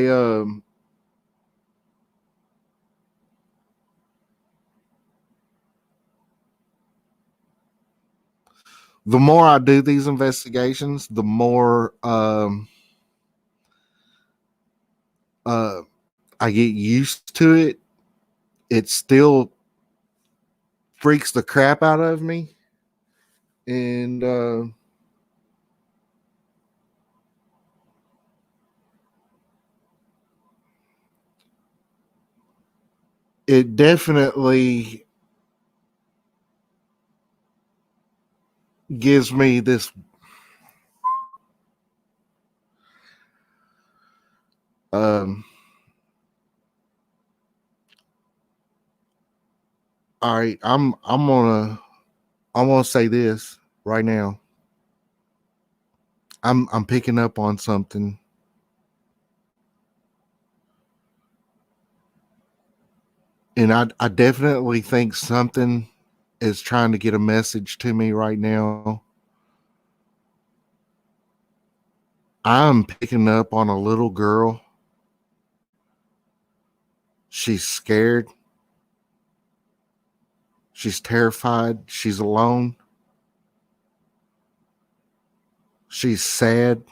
do these investigations, the more I get used to it. It still freaks the crap out of me. And it definitely gives me this all right, I'm gonna say this right now. I'm picking up on something. And I definitely think something is trying to get a message to me right now. I'm picking up on a little girl. She's scared. She's terrified. She's alone. She's sad.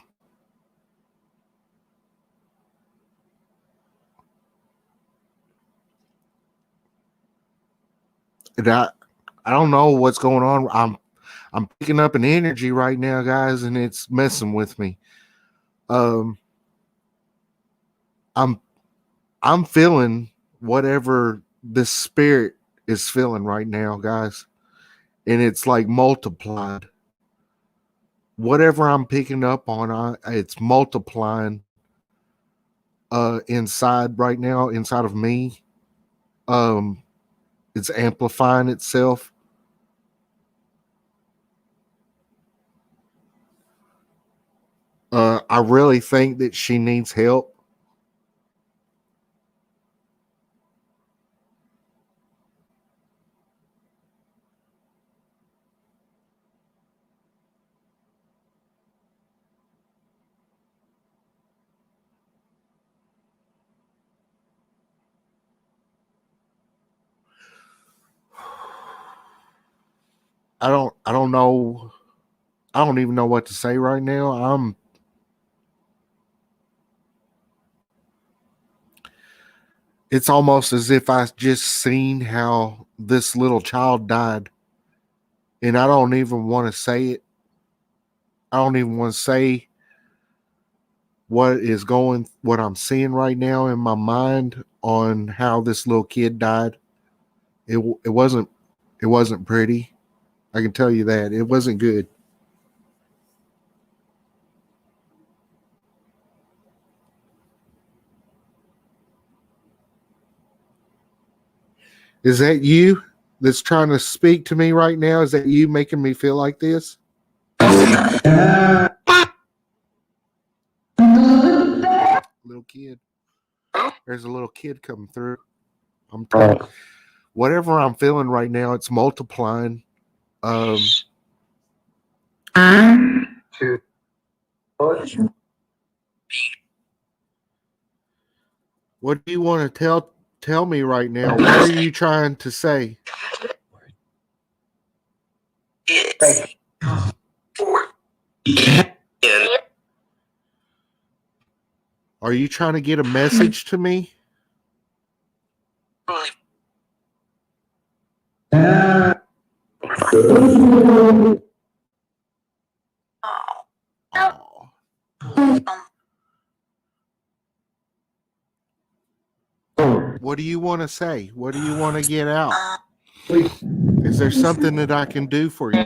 And I don't know what's going on. I'm picking up an energy right now, guys, and it's messing with me. I'm feeling whatever this spirit is feeling right now, guys. And it's like multiplied. Whatever I'm picking up on, it's multiplying inside right now, inside of me. It's amplifying itself. I really think that she needs help. I don't know. I don't even know what to say right now. It's almost as if I just seen how this little child died. And I don't even want to say it. I don't even want to say what I'm seeing right now in my mind on how this little kid died. It wasn't pretty. I can tell you that. It wasn't good. Is that you that's trying to speak to me right now? Is that you making me feel like this? Little kid. There's a little kid coming through. I'm telling you, whatever I'm feeling right now, it's multiplying. What do you want to Tell me right now, what are you trying to say? Are you trying to get a message to me? Oh. What do you want to say? What do you want to get out? Is there something that I can do for you?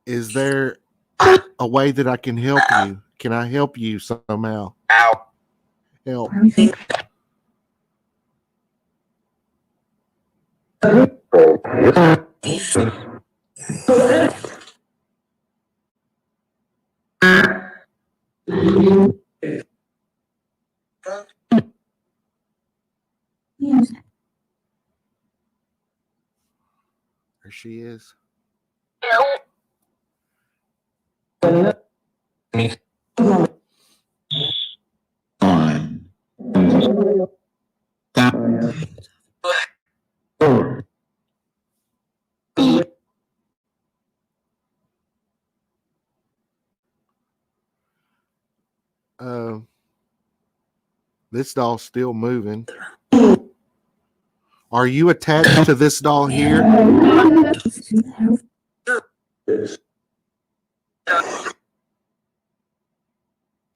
Is there a way that I can help you? Can I help you somehow? Help. There she is. This doll's still moving. Are you attached to this doll here?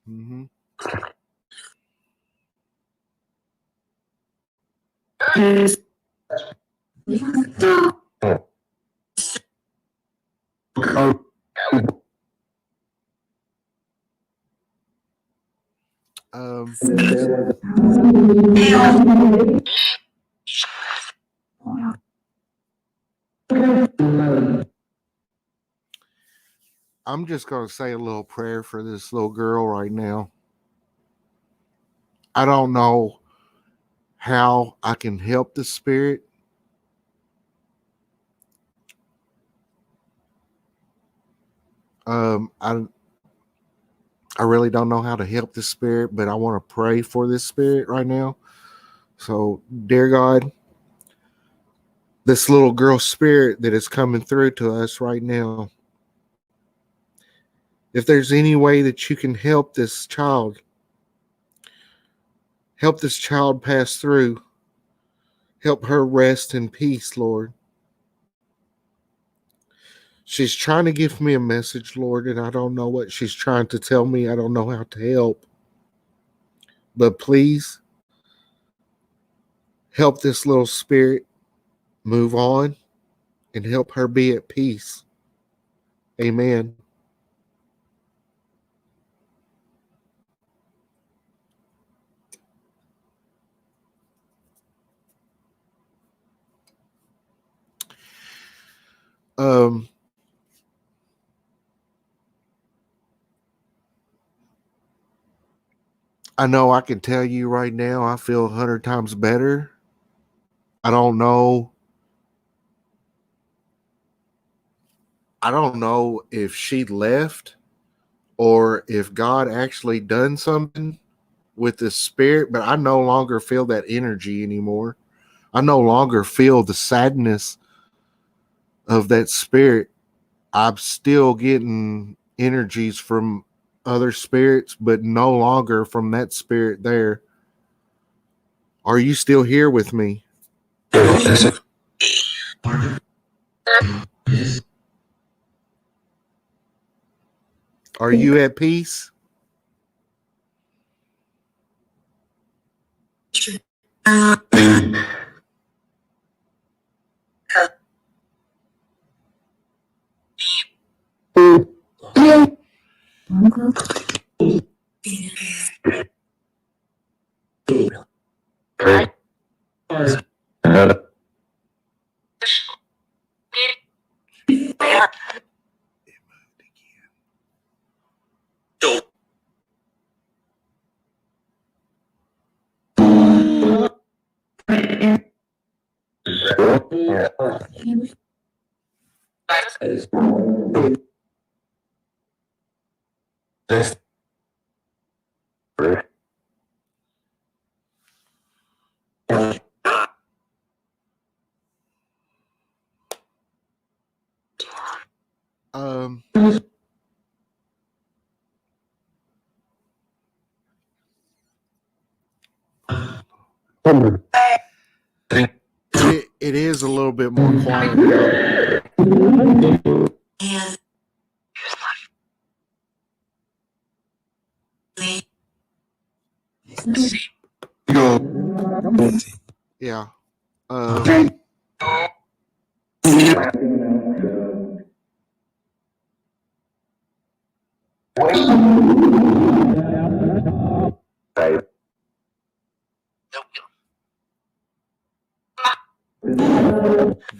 Mm-hmm. I'm just going to say a little prayer for this little girl right now. I don't know how I can help the spirit. I really don't know how to help the spirit, but I want to pray for this spirit right now. So, dear God, this little girl spirit that is coming through to us right now, if there's any way that you can help this child pass through, help her rest in peace, Lord. She's trying to give me a message, Lord, and I don't know what she's trying to tell me. I don't know how to help. But please help this little spirit move on and help her be at peace. Amen. I know I can tell you right now, I feel 100 times better. I don't know if she left or if God actually done something with the spirit, but I no longer feel that energy anymore. I no longer feel the sadness of that spirit. I'm still getting energies from other spirits, but no longer from that spirit there. Are you still here with me? Are you at peace? Um, it is a little bit more quiet now. Yeah.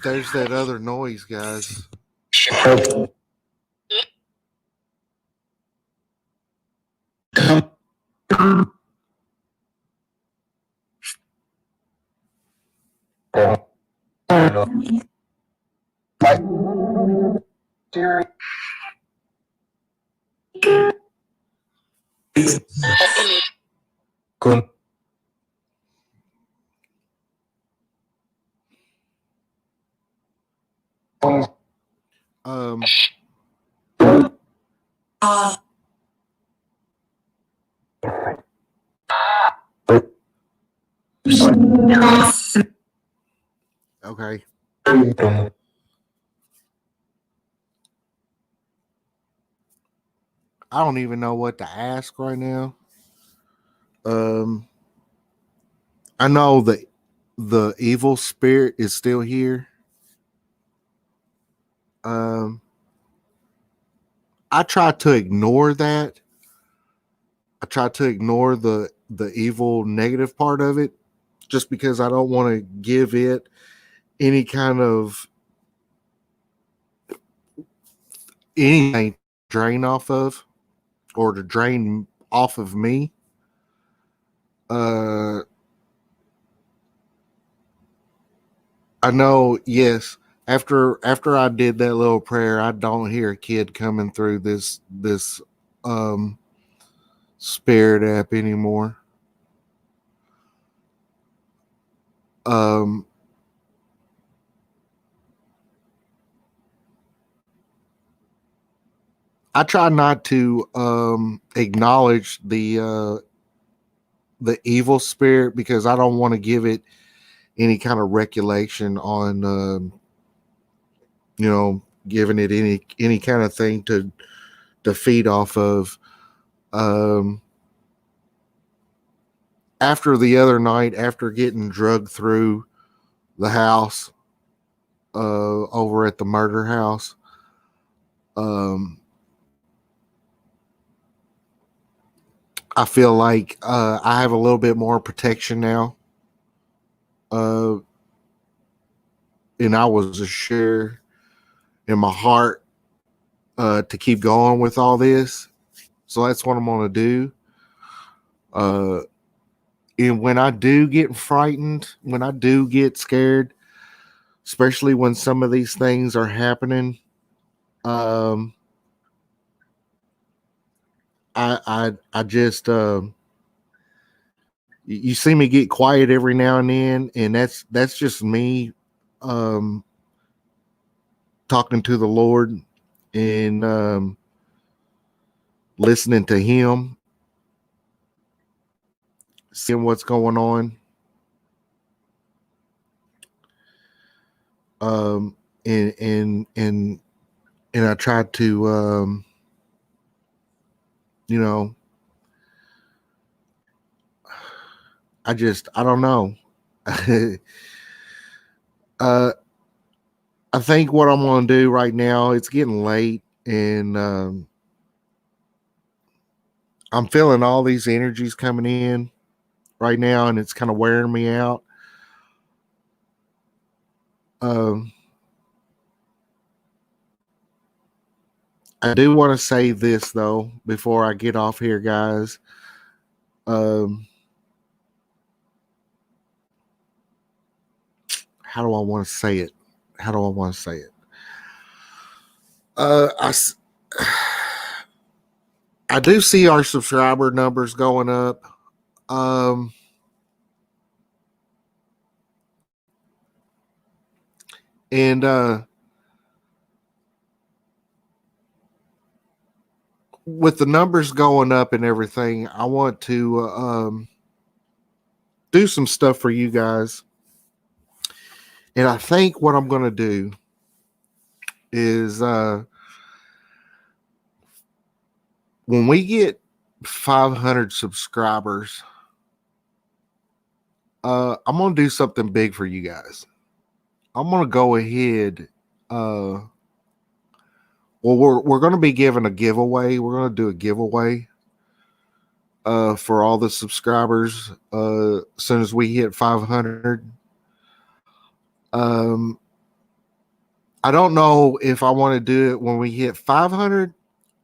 There's that other noise, guys. Um, okay. I don't even know what to ask right now. Um, I know the evil spirit is still here. Um, I try to ignore that. I try to ignore the evil negative part of it, just because I don't want to give it any kind of anything to drain off of or to drain off of me. I know, yes. After I did that little prayer, I don't hear a kid coming through this um spirit app anymore. Um I try not to acknowledge the evil spirit because I don't want to give it any kind of regulation on giving it any kind of thing to feed off of. Um After the other night, after getting drugged through the house over at the murder house, um I feel like I have a little bit more protection now. Uh, and I was assured in my heart to keep going with all this. So that's what I'm going to do. Uh, and when I do get frightened, when I do get scared, especially when some of these things are happening, um, I just you see me get quiet every now and then, and that's just me um, talking to the Lord and listening to Him, seeing what's going on. Um, and and and and I tried to you know I don't know. uh, I think what I'm going to do right now, it's getting late, and I'm feeling all these energies coming in right now, and it's kind of wearing me out. Um, I do want to say this though before I get off here, guys. Um, how do I want to say it? How do I want to say it? Uh, I, s- I do see our subscriber numbers going up. Um, and with the numbers going up and everything, I want to do some stuff for you guys. And I think what I'm going to do is when we get 500 subscribers, I'm going to do something big for you guys. I'm going to go ahead. Well, we're going to be giving a giveaway. We're going to do a giveaway for all the subscribers as soon as we hit 500. I don't know if I want to do it when we hit 500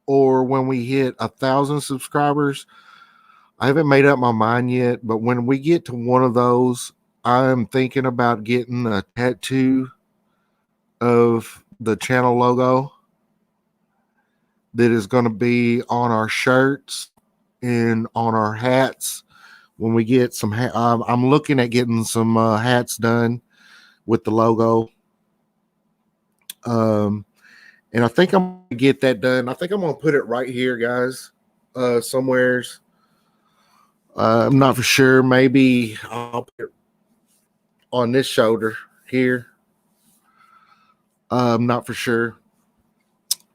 or when we hit 1,000 subscribers. I haven't made up my mind yet, but when we get to one of those, I'm thinking about getting a tattoo of the channel logo that is going to be on our shirts and on our hats. When we get some, I'm looking at getting some hats done with the logo. And I think I'm going to get that done. I think I'm going to put it right here, guys, somewheres. I'm not for sure. Maybe I'll put it on this shoulder here. I'm not for sure.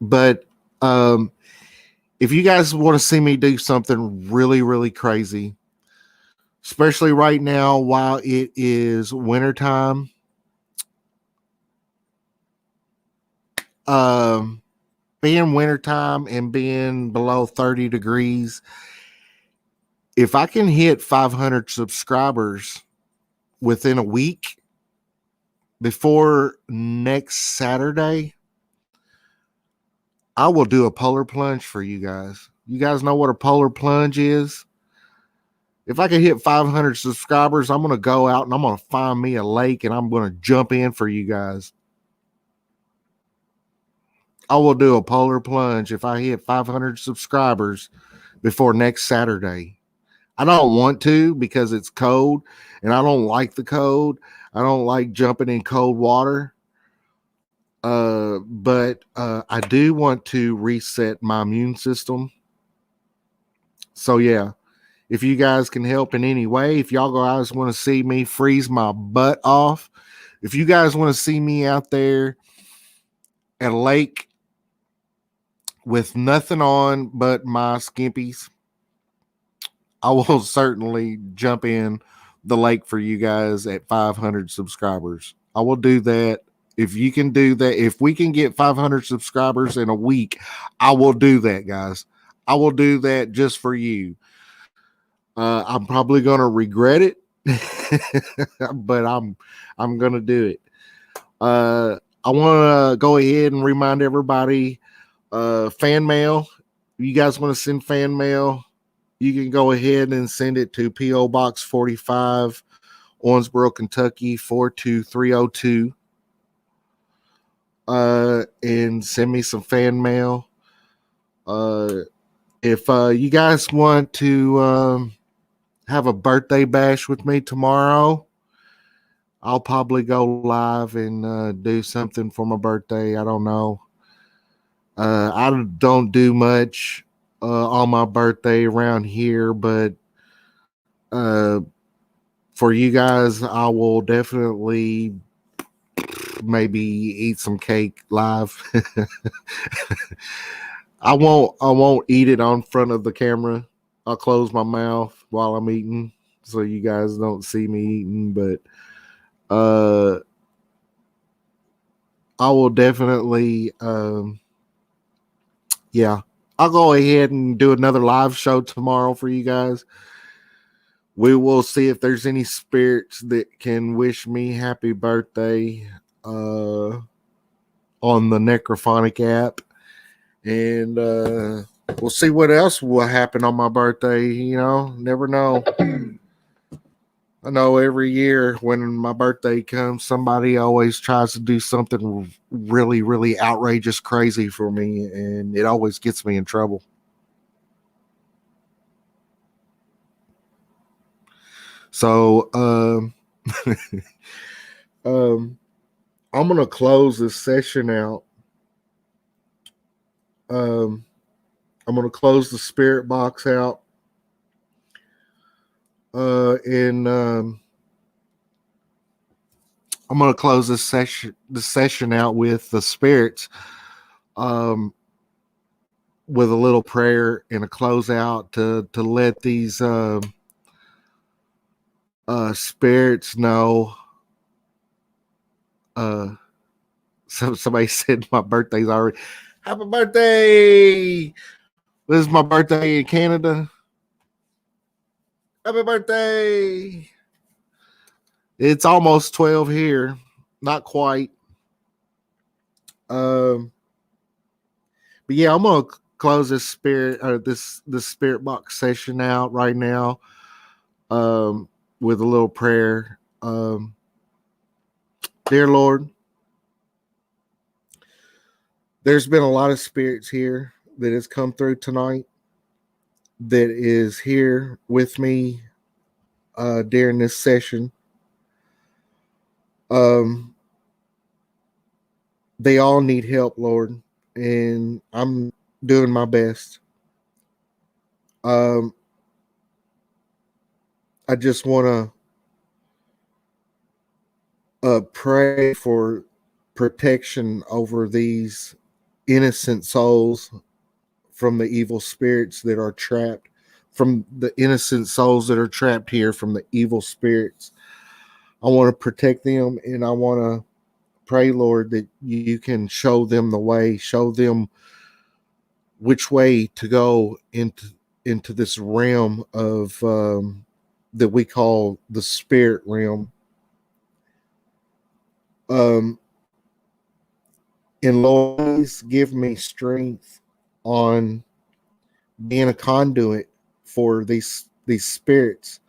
But if you guys want to see me do something really, really crazy, especially right now while it is wintertime, being wintertime and being below 30 degrees, if I can hit 500 subscribers within a week before next Saturday, I will do a polar plunge for you guys. You guys know what a polar plunge is? If I can hit 500 subscribers, I'm going to go out and I'm going to find me a lake and I'm going to jump in for you guys. I will do a polar plunge if I hit 500 subscribers before next Saturday. I don't want to because it's cold and I don't like the cold. I don't like jumping in cold water. But I do want to reset my immune system. So yeah, if you guys can help in any way, if y'all guys want to see me freeze my butt off, if you guys want to see me out there at a lake with nothing on but my skimpies, I will certainly jump in the lake for you guys at 500 subscribers. I will do that. If you can do that, if we can get 500 subscribers in a week, I will do that, guys. I will do that just for you. I'm probably going to regret it, but I'm going to do it. I want to go ahead and remind everybody, fan mail. If you guys want to send fan mail, you can go ahead and send it to P.O. Box 45, Owensboro, Kentucky 42302. And send me some fan mail. If you guys want to have a birthday bash with me tomorrow, I'll probably go live and do something for my birthday. I don't know. I don't do much on my birthday around here, but for you guys, I will definitely maybe eat some cake live. I won't eat it on front of the camera. I'll close my mouth while I'm eating so you guys don't see me eating, but I will definitely yeah. I'll go ahead and do another live show tomorrow for you guys. We will see if there's any spirits that can wish me happy birthday on the Necrophonic app. And we'll see what else will happen on my birthday. You know, never know. I know every year when my birthday comes, somebody always tries to do something really, really outrageous, crazy for me, and it always gets me in trouble. So, I'm going to close this session out. I'm going to close the spirit box out. And I'm going to close this session out with the spirits, with a little prayer and a closeout to let these spirits know. So somebody said my birthday's already. Happy birthday! This is my birthday in Canada. Happy birthday! It's almost 12 here. Not quite. But yeah, I'm gonna close this spirit box session out right now, with a little prayer. Dear Lord, there's been a lot of spirits here that has come through tonight, that is here with me during this session. They all need help, Lord, and I'm doing my best. I just want to pray for protection over these innocent souls from the evil spirits that are trapped, from the innocent souls that are trapped here from the evil spirits. I want to protect them, and I want to pray, Lord, that you can show them the way, show them which way to go into this realm of that we call the spirit realm. And Lord, please give me strength on being a conduit for these spirits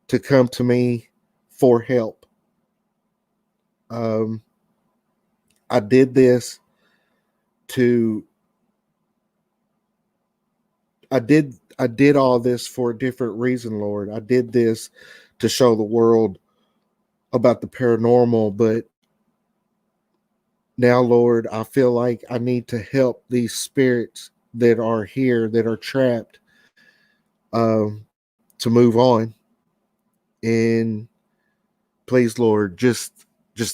to come to me for help. I did this to I did all this for a different reason, Lord. I did this to show the world about the paranormal, but now, Lord, I feel like I need to help these spirits that are here, that are trapped, to move on. And please, Lord, just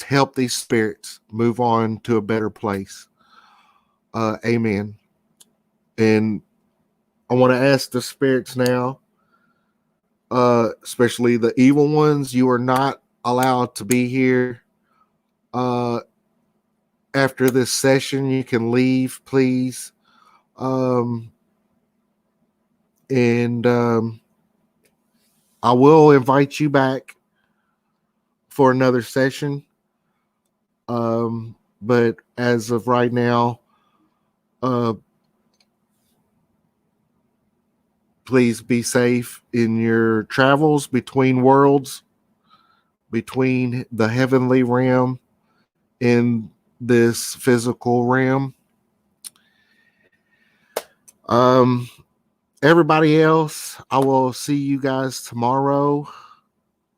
help these spirits move on to a better place. Amen. And I want to ask the spirits now, especially the evil ones, you are not allowed to be here. After this session, you can leave, please. And I will invite you back for another session. But as of right now, please be safe in your travels between worlds, between the heavenly realm and this physical realm. Everybody else, I will see you guys tomorrow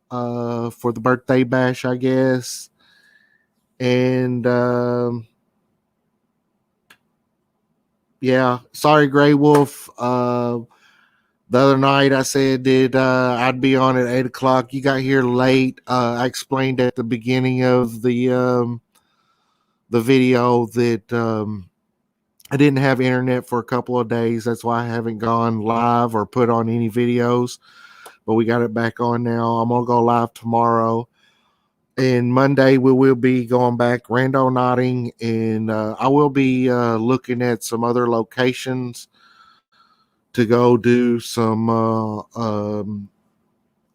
for the birthday bash, I guess. And yeah, sorry, Grey Wolf. The other night I said that I'd be on at 8:00. You got here late. I explained at the beginning of the video that I didn't have internet for a couple of days. That's why I haven't gone live or put on any videos. But we got it back on now. I'm gonna go live tomorrow. And Monday we will be going back randonauting, and I will be looking at some other locations to go do some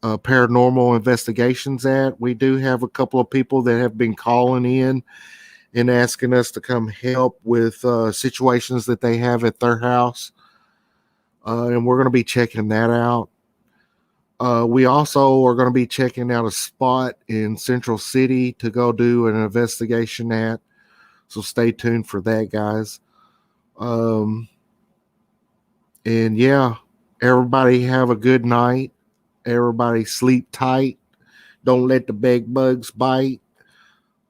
paranormal investigations at. We do have a couple of people that have been calling in and asking us to come help with situations that they have at their house. And we're going to be checking that out. We also are going to be checking out a spot in Central City to go do an investigation at. So stay tuned for that, guys. And yeah, everybody have a good night. Everybody sleep tight. Don't let the bed bugs bite.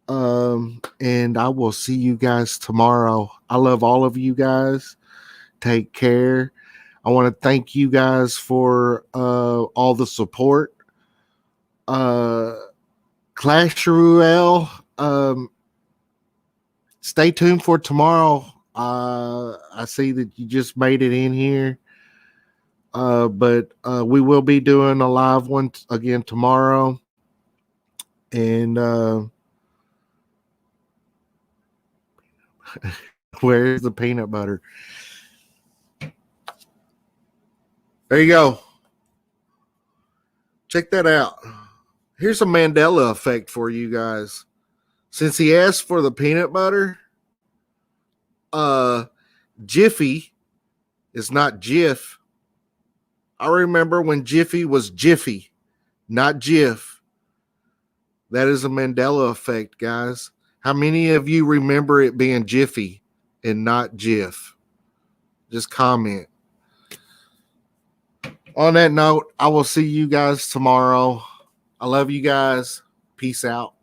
And I will see you guys tomorrow. I love all of you guys. take care. I want to thank you guys for all the support. Clash Royale. Stay tuned for tomorrow. I see that you just made it in here. But we will be doing a live one again tomorrow. And where's the peanut butter? There you go. Check that out. Here's a Mandela effect for you guys. Since he asked for the peanut butter, Jiffy is not Jif. I remember when Jiffy was Jiffy, not Jif. That is a Mandela effect, guys. How many of you remember it being Jiffy and not Jif? Just comment. On that note, I will see you guys tomorrow. I love you guys. Peace out.